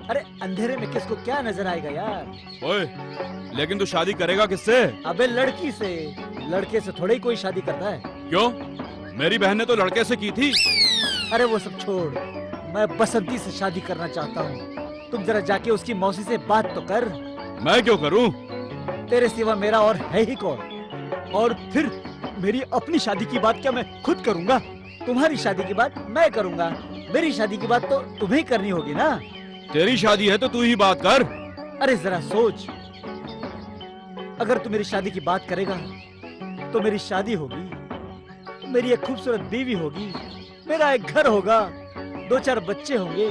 अरे अंधेरे में किसको क्या नजर आएगा यार। ओए, लेकिन तू शादी करेगा किससे? अबे लड़की से। लड़के से थोड़ी कोई शादी करता है। क्यों? मेरी बहन ने तो लड़के से की थी। अरे वो सब छोड़, मैं बसंती से शादी करना चाहता हूँ। तुम जरा जाके उसकी मौसी से बात तो कर। मैं क्यों करूँ? तेरे सिवा मेरा और है ही कौन? और फिर मेरी अपनी शादी की बात क्या मैं खुद करूँगा? तुम्हारी शादी की बात मैं करूँगा। मेरी शादी की बात तो तुम्हें करनी होगी ना। तेरी शादी है तो तू ही बात कर। अरे जरा सोच, अगर तू मेरी शादी की बात करेगा तो मेरी शादी होगी, मेरी एक खूबसूरत बीवी होगी, मेरा एक घर होगा, 2-4 बच्चे होंगे।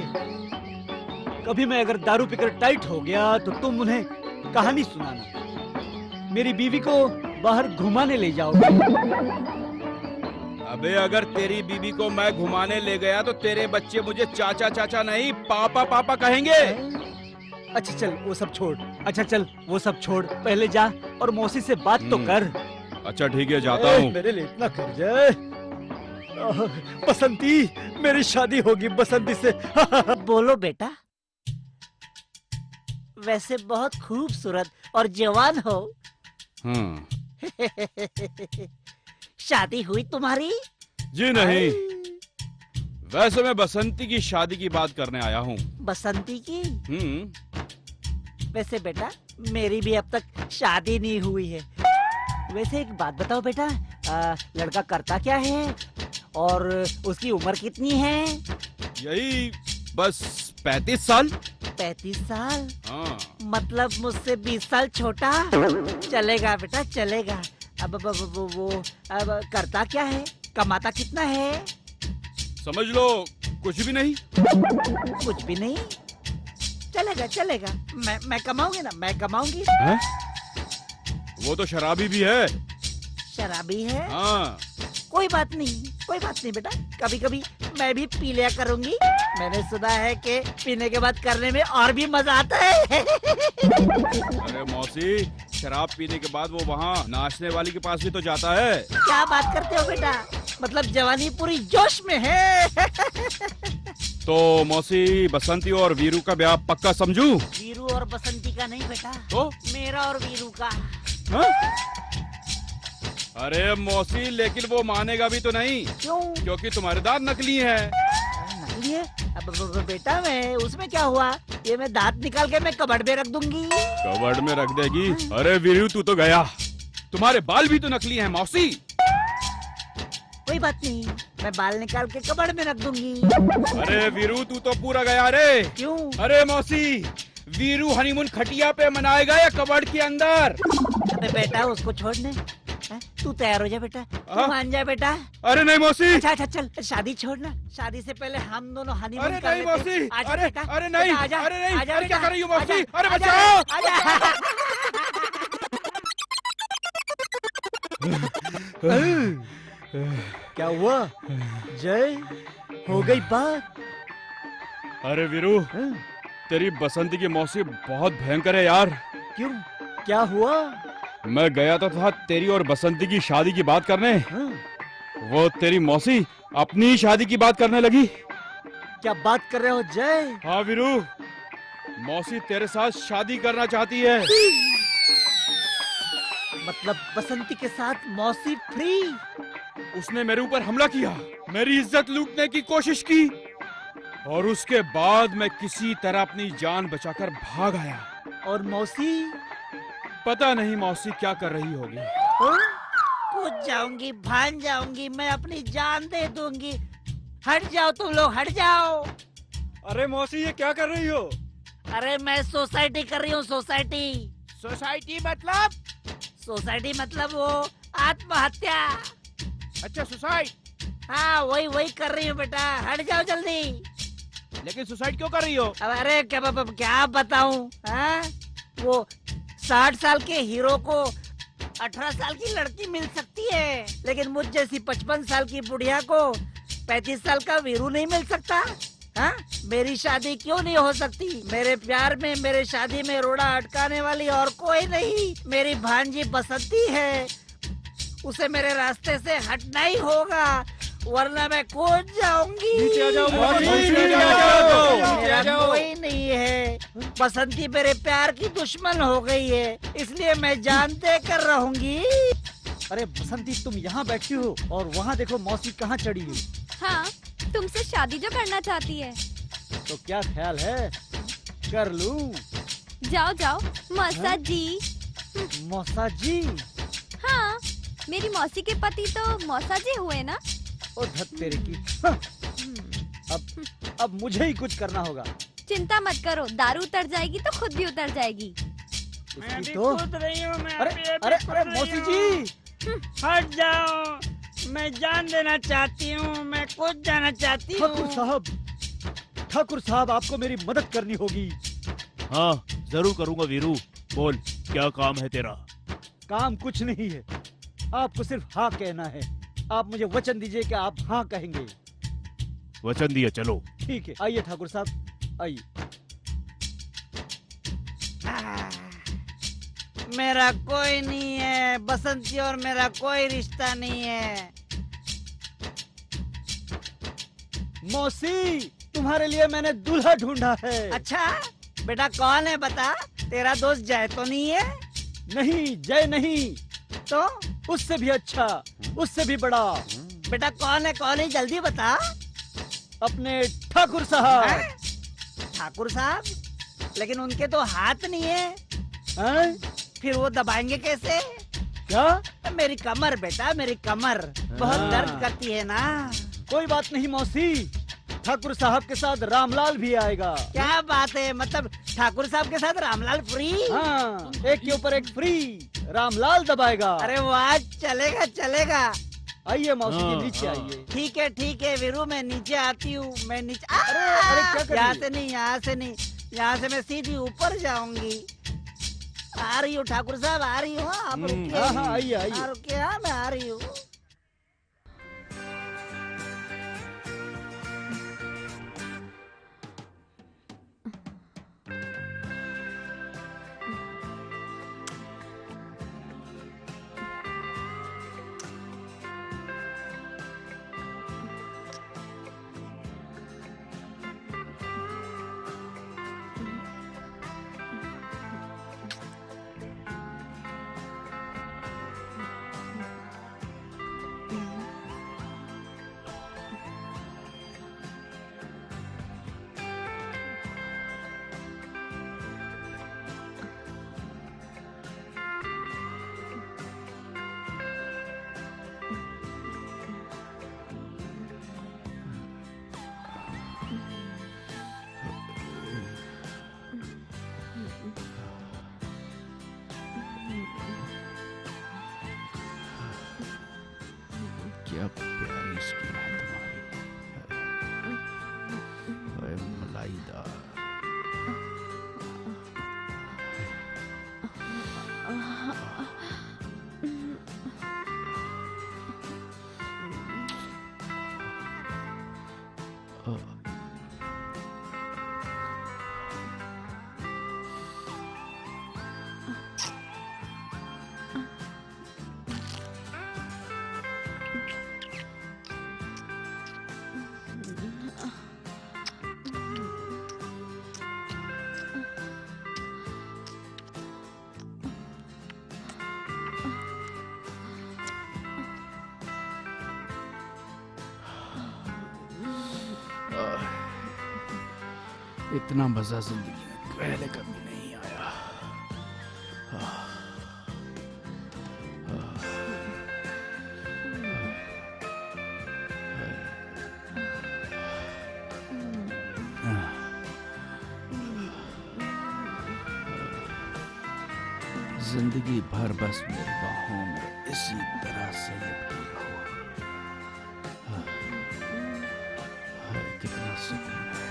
कभी मैं अगर दारू पीकर टाइट हो गया तो तुम उन्हें कहानी सुनाना, मेरी बीवी को बाहर घुमाने ले जाओगे। अबे अगर तेरी बीबी को मैं घुमाने ले गया तो तेरे बच्चे मुझे चाचा चाचा नहीं पापा पापा कहेंगे। अच्छा चल वो सब छोड़, अच्छा चल वो सब छोड़, पहले जा और मौसी से बात तो कर। अच्छा ठीक है, जाता हूँ। मेरे लिए इतना कर जाए। बसंती, मेरी शादी होगी बसंती से। बोलो बेटा। वैसे बहुत खूबसूरत और जवान हो। शादी हुई तुम्हारी? जी नहीं, वैसे मैं बसंती की शादी की बात करने आया हूँ। बसंती की? वैसे बेटा मेरी भी अब तक शादी नहीं हुई है। वैसे एक बात बताओ बेटा, लड़का करता क्या है और उसकी उम्र कितनी है? यही बस 35 साल। 35 साल? हाँ। मतलब मुझसे 20 साल छोटा? चलेगा बेटा चलेगा। अब वो करता क्या है, कमाता कितना है? समझ लो कुछ भी नहीं। कुछ भी नहीं? चलेगा चलेगा, मैं कमाऊंगी ना, मैं कमाऊंगी। वो तो शराबी भी है। शराबी है? हाँ। कोई बात नहीं, कोई बात नहीं बेटा, कभी कभी मैं भी पी लिया करूंगी। मैंने सुना है कि पीने के बाद करने में और भी मजा आता है। अरे मौसी, शराब पीने के बाद वो वहाँ नाचने वाली के पास भी तो जाता है। क्या बात करते हो बेटा, मतलब जवानी पूरी जोश में है। तो मौसी, बसंती और वीरू का ब्याह पक्का समझू? वीरू और बसंती का नहीं बेटा, तो मेरा और वीरू का। अरे मौसी, लेकिन वो मानेगा भी तो नहीं। क्यों? क्योंकि तुम्हारे दांत नकली हैं। नकली है? अब बेटा मैं उसमें क्या हुआ, ये मैं दांत निकाल के मैं कबड़ में रख दूंगी। कबड़ में रख देगी? अरे वीरू तू तो गया, तुम्हारे बाल भी तो नकली हैं मौसी। कोई बात नहीं, मैं बाल निकाल के कबड़ में रख दूंगी। अरे वीरू तू तो पूरा गया रे। क्यों? अरे मौसी, वीरू हनीमून खटिया पे मनाएगा या कबड़ के अंदर? अबे बेटा उसको छोड़ने, तू तैयार हो जा बेटा, तू मान जा बेटा। अरे नहीं मौसी। अच्छा अच्छा चल, शादी छोड़ना, शादी से पहले हम दोनों हनीमून अरे कर नहीं लेते। मौसी, आजा अरे बेटा, अरे नहीं, बेटा, आजा, अरे नहीं, आजा अरे क्या बेटा, कर रही हो मौसी? आजा, अरे आजा, बचाओ। क्या हुआ जय, हो गई बात? अरे वीरू, तेरी बसंती की मौसी बहुत भयंकर है यार। क्यों, क्या हुआ? मैं गया तो था तेरी और बसंती की शादी की बात करने, वो तेरी मौसी अपनी ही शादी की बात करने लगी। क्या बात कर रहे हो जय? हाँ वीरू, मौसी तेरे साथ शादी करना चाहती है। मतलब बसंती के साथ मौसी फ्री? उसने मेरे ऊपर हमला किया, मेरी इज्जत लूटने की कोशिश की, और उसके बाद मैं किसी तरह अपनी जान बचाकर भाग आया। और मौसी? पता नहीं मौसी क्या कर रही होगी। कूद जाऊंगी, भान जाऊंगी, मैं अपनी जान दे दूंगी। हट जाओ तुम लोग, हट जाओ। अरे मौसी ये क्या कर रही हो? अरे मैं सोसाइटी कर रही हूँ, सोसाइटी। सोसाइटी मतलब? सोसाइटी मतलब वो आत्महत्या। अच्छा सुसाइड? हाँ वही वही कर रही हूँ बेटा, हट जाओ जल्दी। लेकिन सुसाइड क्यों कर रही हो? अब अरे क्या बताऊं, हाँ? वो 60 साल के हीरो को 18 साल की लड़की मिल सकती है, लेकिन मुझ जैसी 55 साल की बुढ़िया को 35 साल का वीरू नहीं मिल सकता। हाँ? मेरी शादी क्यों नहीं हो सकती? मेरे प्यार में, मेरे शादी में रोड़ा अटकाने वाली और कोई नहीं, मेरी भांजी बसंती है। उसे मेरे रास्ते से हटना ही होगा, वरना मैं कूद जाऊंगी। नीचे आ जाओ, मेरा कोई नहीं है, बसंती मेरे प्यार की दुश्मन हो गई है, इसलिए मैं जान दे कर रहूंगी। अरे बसंती, तुम यहाँ बैठी हो और वहाँ देखो मौसी कहाँ चढ़ी है। हाँ, तुमसे शादी जो करना चाहती है। तो क्या ख्याल है, कर लूं? जाओ जाओ मौसा जी। मौसा जी? हाँ, मेरी मौसी के पति तो मौसा जी हुए ना। ओ धत तेरे की। हाँ। अब मुझे ही कुछ करना होगा। चिंता मत करो, दारू उतर जाएगी तो खुद भी उतर जाएगी। मैं भी तो? कूद रही हूँ, मैं अरे भी अरे कूद अरे रही मौसी हूँ। जी, हट जाओ, मैं जान देना चाहती हूँ, मैं कूद जाना चाहती हूँ। ठाकुर साहब आपको मेरी मदद करनी होगी। हाँ जरूर करूंगा वीरू, बोल क्या काम है तेरा? काम कुछ नहीं है, आपको सिर्फ हाँ कहना है। आप मुझे वचन दीजिए कि आप हाँ कहेंगे। वचन दिया, चलो। ठीक है, आइए ठाकुर साहब, आइए। मेरा कोई नहीं है, बसंती और मेरा कोई रिश्ता नहीं है। मौसी, तुम्हारे लिए मैंने दूल्हा ढूंढा है। अच्छा बेटा, कौन है बता? तेरा दोस्त जय तो नहीं है? नहीं, जय नहीं, तो उससे भी अच्छा, उससे भी बड़ा। बेटा कौन है, कौन है, जल्दी बता। अपने ठाकुर साहब। ठाकुर साहब? लेकिन उनके तो हाथ नहीं है। फिर वो दबाएंगे कैसे? क्या? मेरी कमर बेटा, मेरी कमर बहुत दर्द करती है ना। कोई बात नहीं मौसी, ठाकुर साहब के साथ रामलाल भी आएगा। क्या बात है, मतलब ठाकुर साहब के साथ रामलाल फ्री? हाँ, एक के ऊपर एक फ्री, रामलाल दबाएगा। अरे वाह, चलेगा चलेगा। आइए मौसी जी, नीचे आइए। ठीक है वीरू, मैं नीचे आती हूँ, मैं नीचे। अरे क्या कर रही यहाँ है? से नहीं, यहाँ से नहीं, यहाँ से मैं सीधी ऊपर जाऊंगी। आ रही हूँ ठाकुर साहब, आ रही हूँ। आप रुकिए। हाँ, आइए आइए। रुकिए, हाँ मैं आ रही हूँ। क्या प्यारी स्किन है तुम्हारी, ओए मलाईदार। इतना मजा जिंदगी में पहले कभी नहीं आया। जिंदगी भर बस मेरी बाहों में इसी तरह से लिपटी रहो। कितना सुकून है।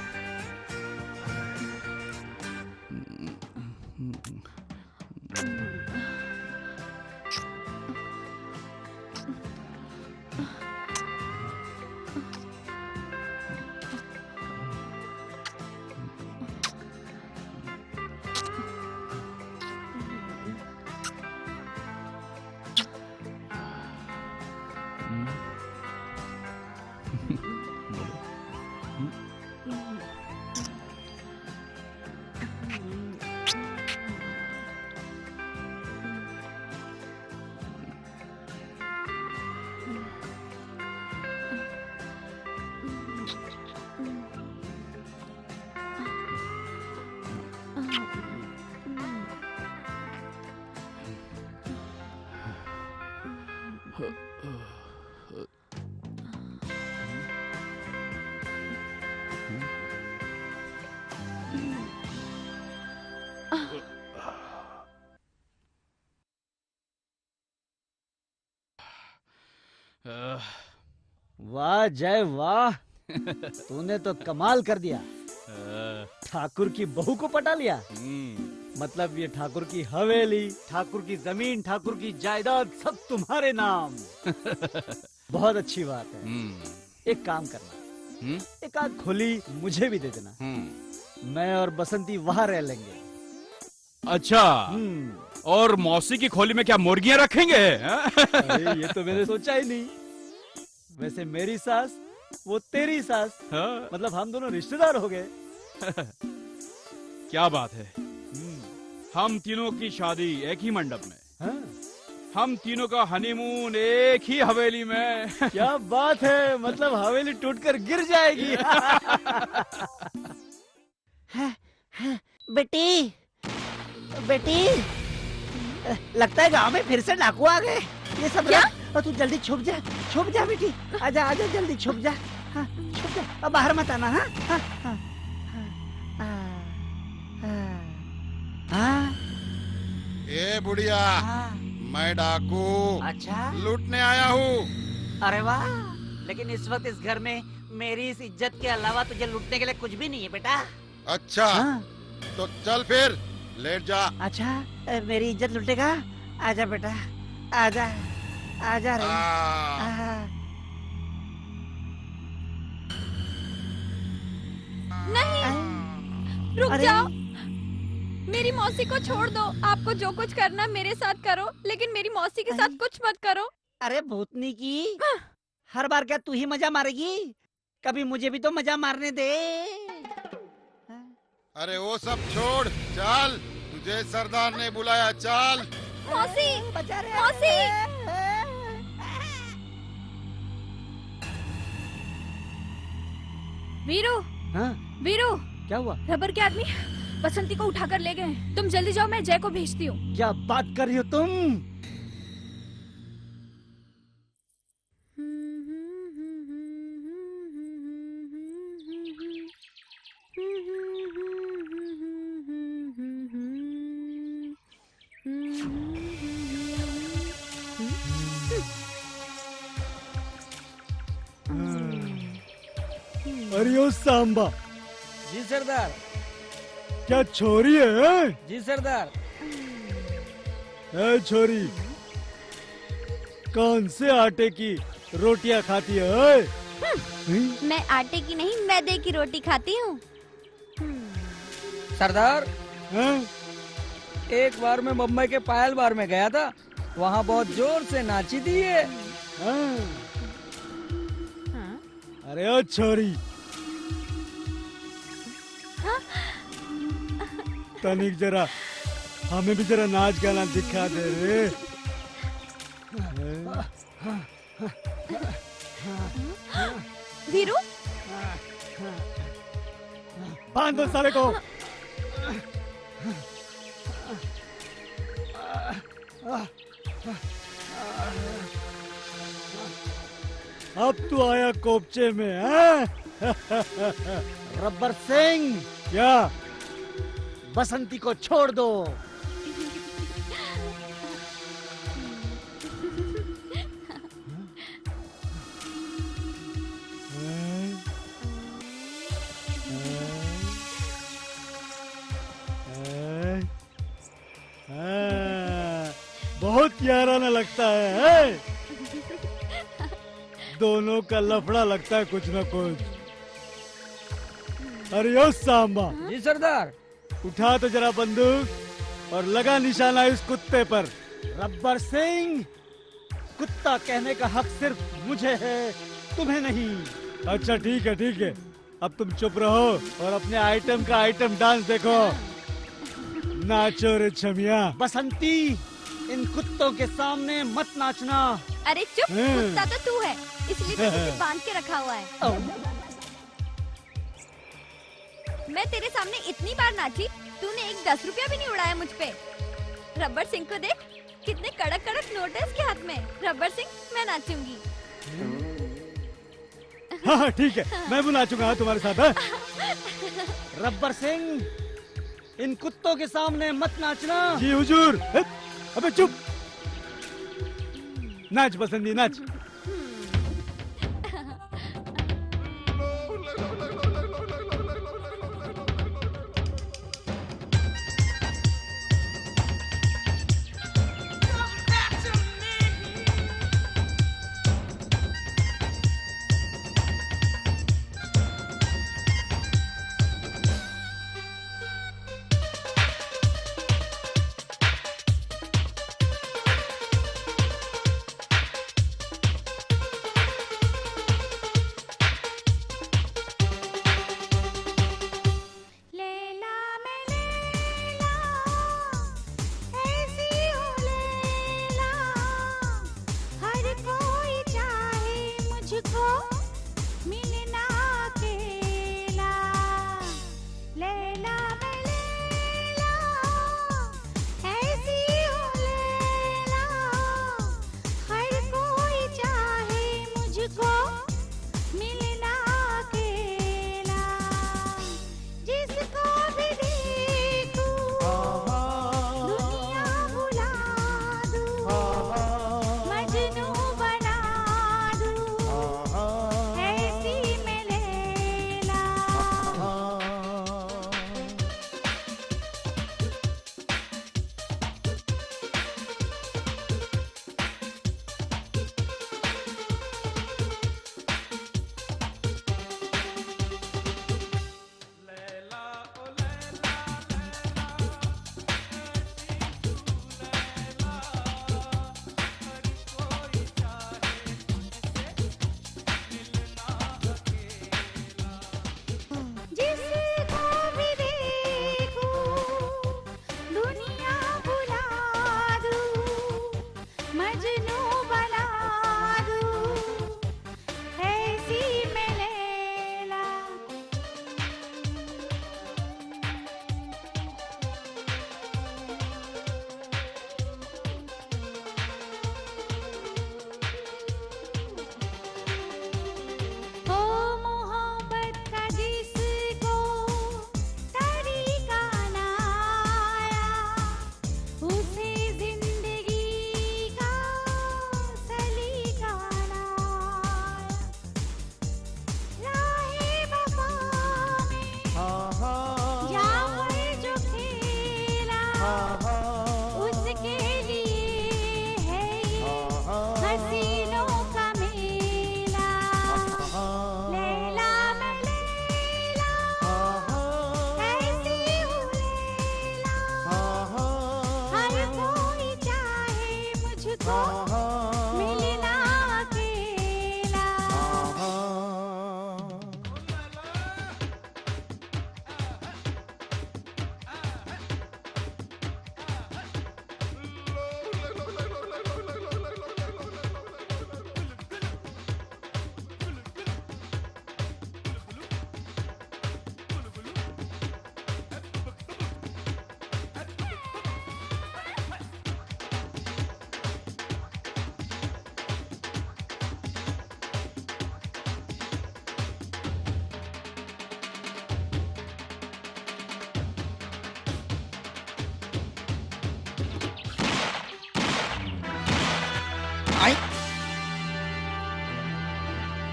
वाह जय वाह, तूने तो कमाल कर दिया। ठाकुर की बहू को पटा लिया। मतलब ये ठाकुर की हवेली, ठाकुर की जमीन, ठाकुर की जायदाद सब तुम्हारे नाम। बहुत अच्छी बात है। एक काम करना, एक आध खोली मुझे भी दे देना। मैं और बसंती वहां रह लेंगे। अच्छा, और मौसी की खोली में क्या मुर्गियां रखेंगे? अरे ये तो मैंने सोचा ही नहीं। वैसे मेरी सास वो तेरी सास, मतलब हम दोनों रिश्तेदार हो गए। क्या बात है। हम तीनों की शादी एक ही मंडप में, हम तीनों का हनीमून एक ही हवेली में। क्या बात है, मतलब हवेली टूटकर गिर जाएगी। बेटी बेटी, लगता है गांव में फिर से डाकू आ गए। ये सब क्या? तू जल्दी छुप जा बेटी। आजा आजा जल्दी छुप जा। हाँ, छुप जा, अब बाहर मत आना। हाँ हाँ हाँ हाँ। ए बुढ़िया, मैं डाकू। अच्छा, लूटने आया हूँ। अरे वाह, लेकिन इस वक्त इस घर में मेरी इस इज्जत के अलावा तुझे लूटने के लिए कुछ भी नहीं है बेटा। अच्छा, तो चल फिर लेट जा। अच्छा, मेरी इज्जत लूटेगा? आजा बेटा, आजा आजा रे। नहीं, रुक जाओ। मेरी मौसी को छोड़ दो। आपको जो कुछ करना मेरे साथ करो, लेकिन मेरी मौसी के साथ कुछ मत करो। अरे भूतनी की, हर बार क्या तू ही मजा मारेगी? कभी मुझे भी तो मजा मारने दे। अरे वो सब छोड़, चल, तुझे सरदार ने बुलाया, चल। मौसी, मौसी। वीरू, वीरू, क्या हुआ? रबर के आदमी बसंती को उठाकर ले गए। तुम जल्दी जाओ, मैं जय को भेजती हूँ। क्या बात कर रही हो तुम? अरे ओ सांबा, जी सरदार। क्या छोरी है? जी सरदार। ए छोरी, कौन से आटे की रोटियां खाती है? मैं आटे की नहीं मैदे की रोटी खाती हूँ। सरदार, एक बार मैं मुंबई के पायल बार में गया था, वहाँ बहुत जोर से नाची थी ये। अरे ओ छोरी, तनिक जरा हमें भी जरा नाच गाना दिखा दे रे। वीरू, बांध दो साले को। अब तू आया कोपचे में, हैं? रब्बर सिंह, क्या? बसंती को छोड़ दो। बहुत याराना लगता है? दोनों का लफड़ा लगता है कुछ न कुछ। अरे ओ सांबा। जी सरदार। उठा तो जरा बंदूक और लगा निशाना इस कुत्ते पर। रब्बर सिंह, कुत्ता कहने का हक सिर्फ मुझे है, तुम्हें नहीं। अच्छा ठीक है ठीक है, अब तुम चुप रहो और अपने आइटम का आइटम डांस देखो। नाचो रे छमिया। बसंती, इन कुत्तों के सामने मत नाचना। अरे चुप, कुत्ता तो तू है, इसलिए तो तुझे बांध के रखा हुआ है। मैं तेरे सामने इतनी बार नाची, तूने एक 10 रुपया भी नहीं उड़ाया मुझ पे। रब्बर सिंह को देख, कितने कड़क कड़क नोट है इसके हाथ में। रब्बर सिंह, मैं नाचूंगी। हाँ ठीक है, मैं भी नाचूंगा तुम्हारे साथ। है? रब्बर सिंह, इन कुत्तों के सामने मत नाचना। जी हुजूर। अबे चुप। नाच बसंती नाच। उसके लिए है ये हसीनों का मेला। लैला मैं लैला ऐसी हूँ लैला, हर कोई चाहे मुझको मिलना अकेला।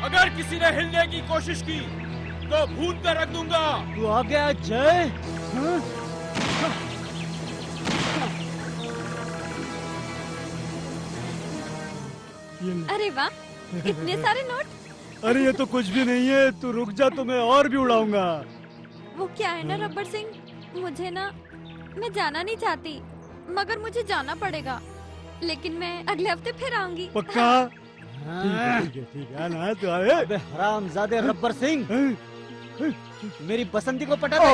अगर किसी ने हिलने की कोशिश की तो भून कर रख दूंगा। तू आ गया जय। हाँ? अरे वाह, इतने सारे नोट। अरे ये तो कुछ भी नहीं है, तू रुक जा तो मैं और भी उड़ाऊंगा। वो क्या है ना रब्बर सिंह, मुझे ना, मैं जाना नहीं चाहती मगर मुझे जाना पड़ेगा। लेकिन मैं अगले हफ्ते फिर आऊंगी। पक्का? ठीक है ना तू आए। अबे हरामजादे रब्बर सिंह, मेरी बसंती को पटा दे।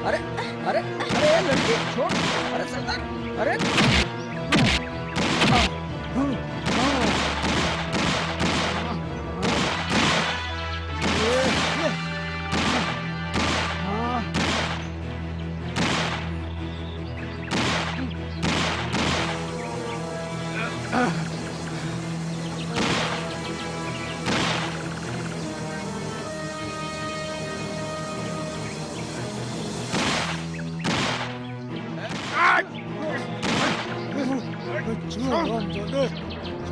अरे अरे अरे लड़की छोड़। अरे सरदार, अरे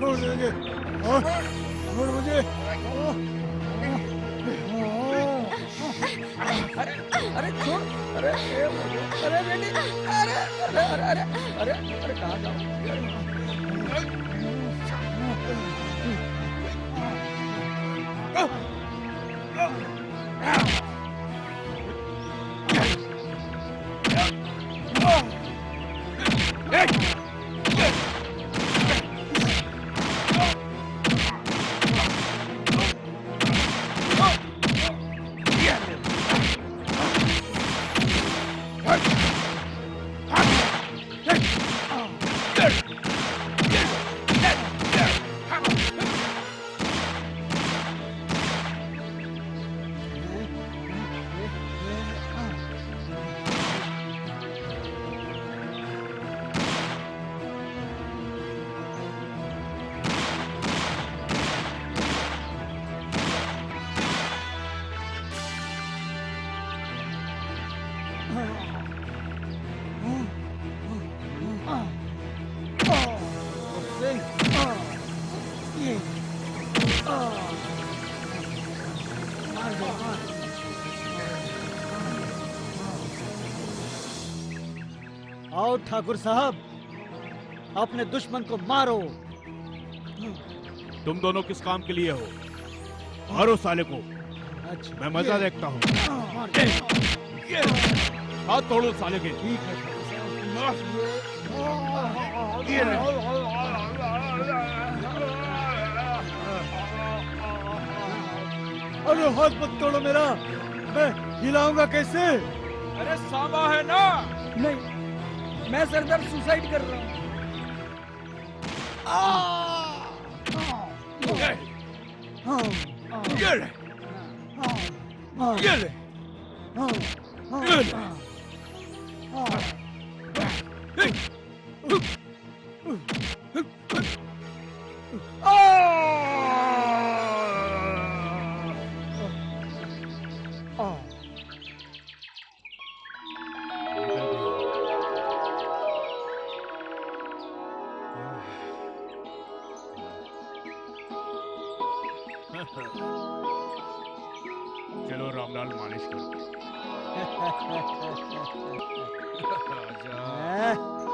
छोड़ देंगे, छोड़ मुझे। अरे अरे छोड़। अरे अरे बेटी, अरे अरे अरे अरे अरे कहाँ जाऊँ? आओ ठाकुर साहब, अपने दुश्मन को मारो। तुम दोनों किस काम के लिए हो? मारो साले को। अच्छा, मैं मजा देखता हूँ। हाथ तोड़ो साले के। ठीक है। अरे हाथ मत तोड़ो मेरा, मैं हिलाऊंगा कैसे? अरे सांबा है ना? नहीं, मैं सरदार सुसाइड कर रहा हूँ। ये ले, ये ले, ये ले। चलो रामलाल मालिश करो। आजा।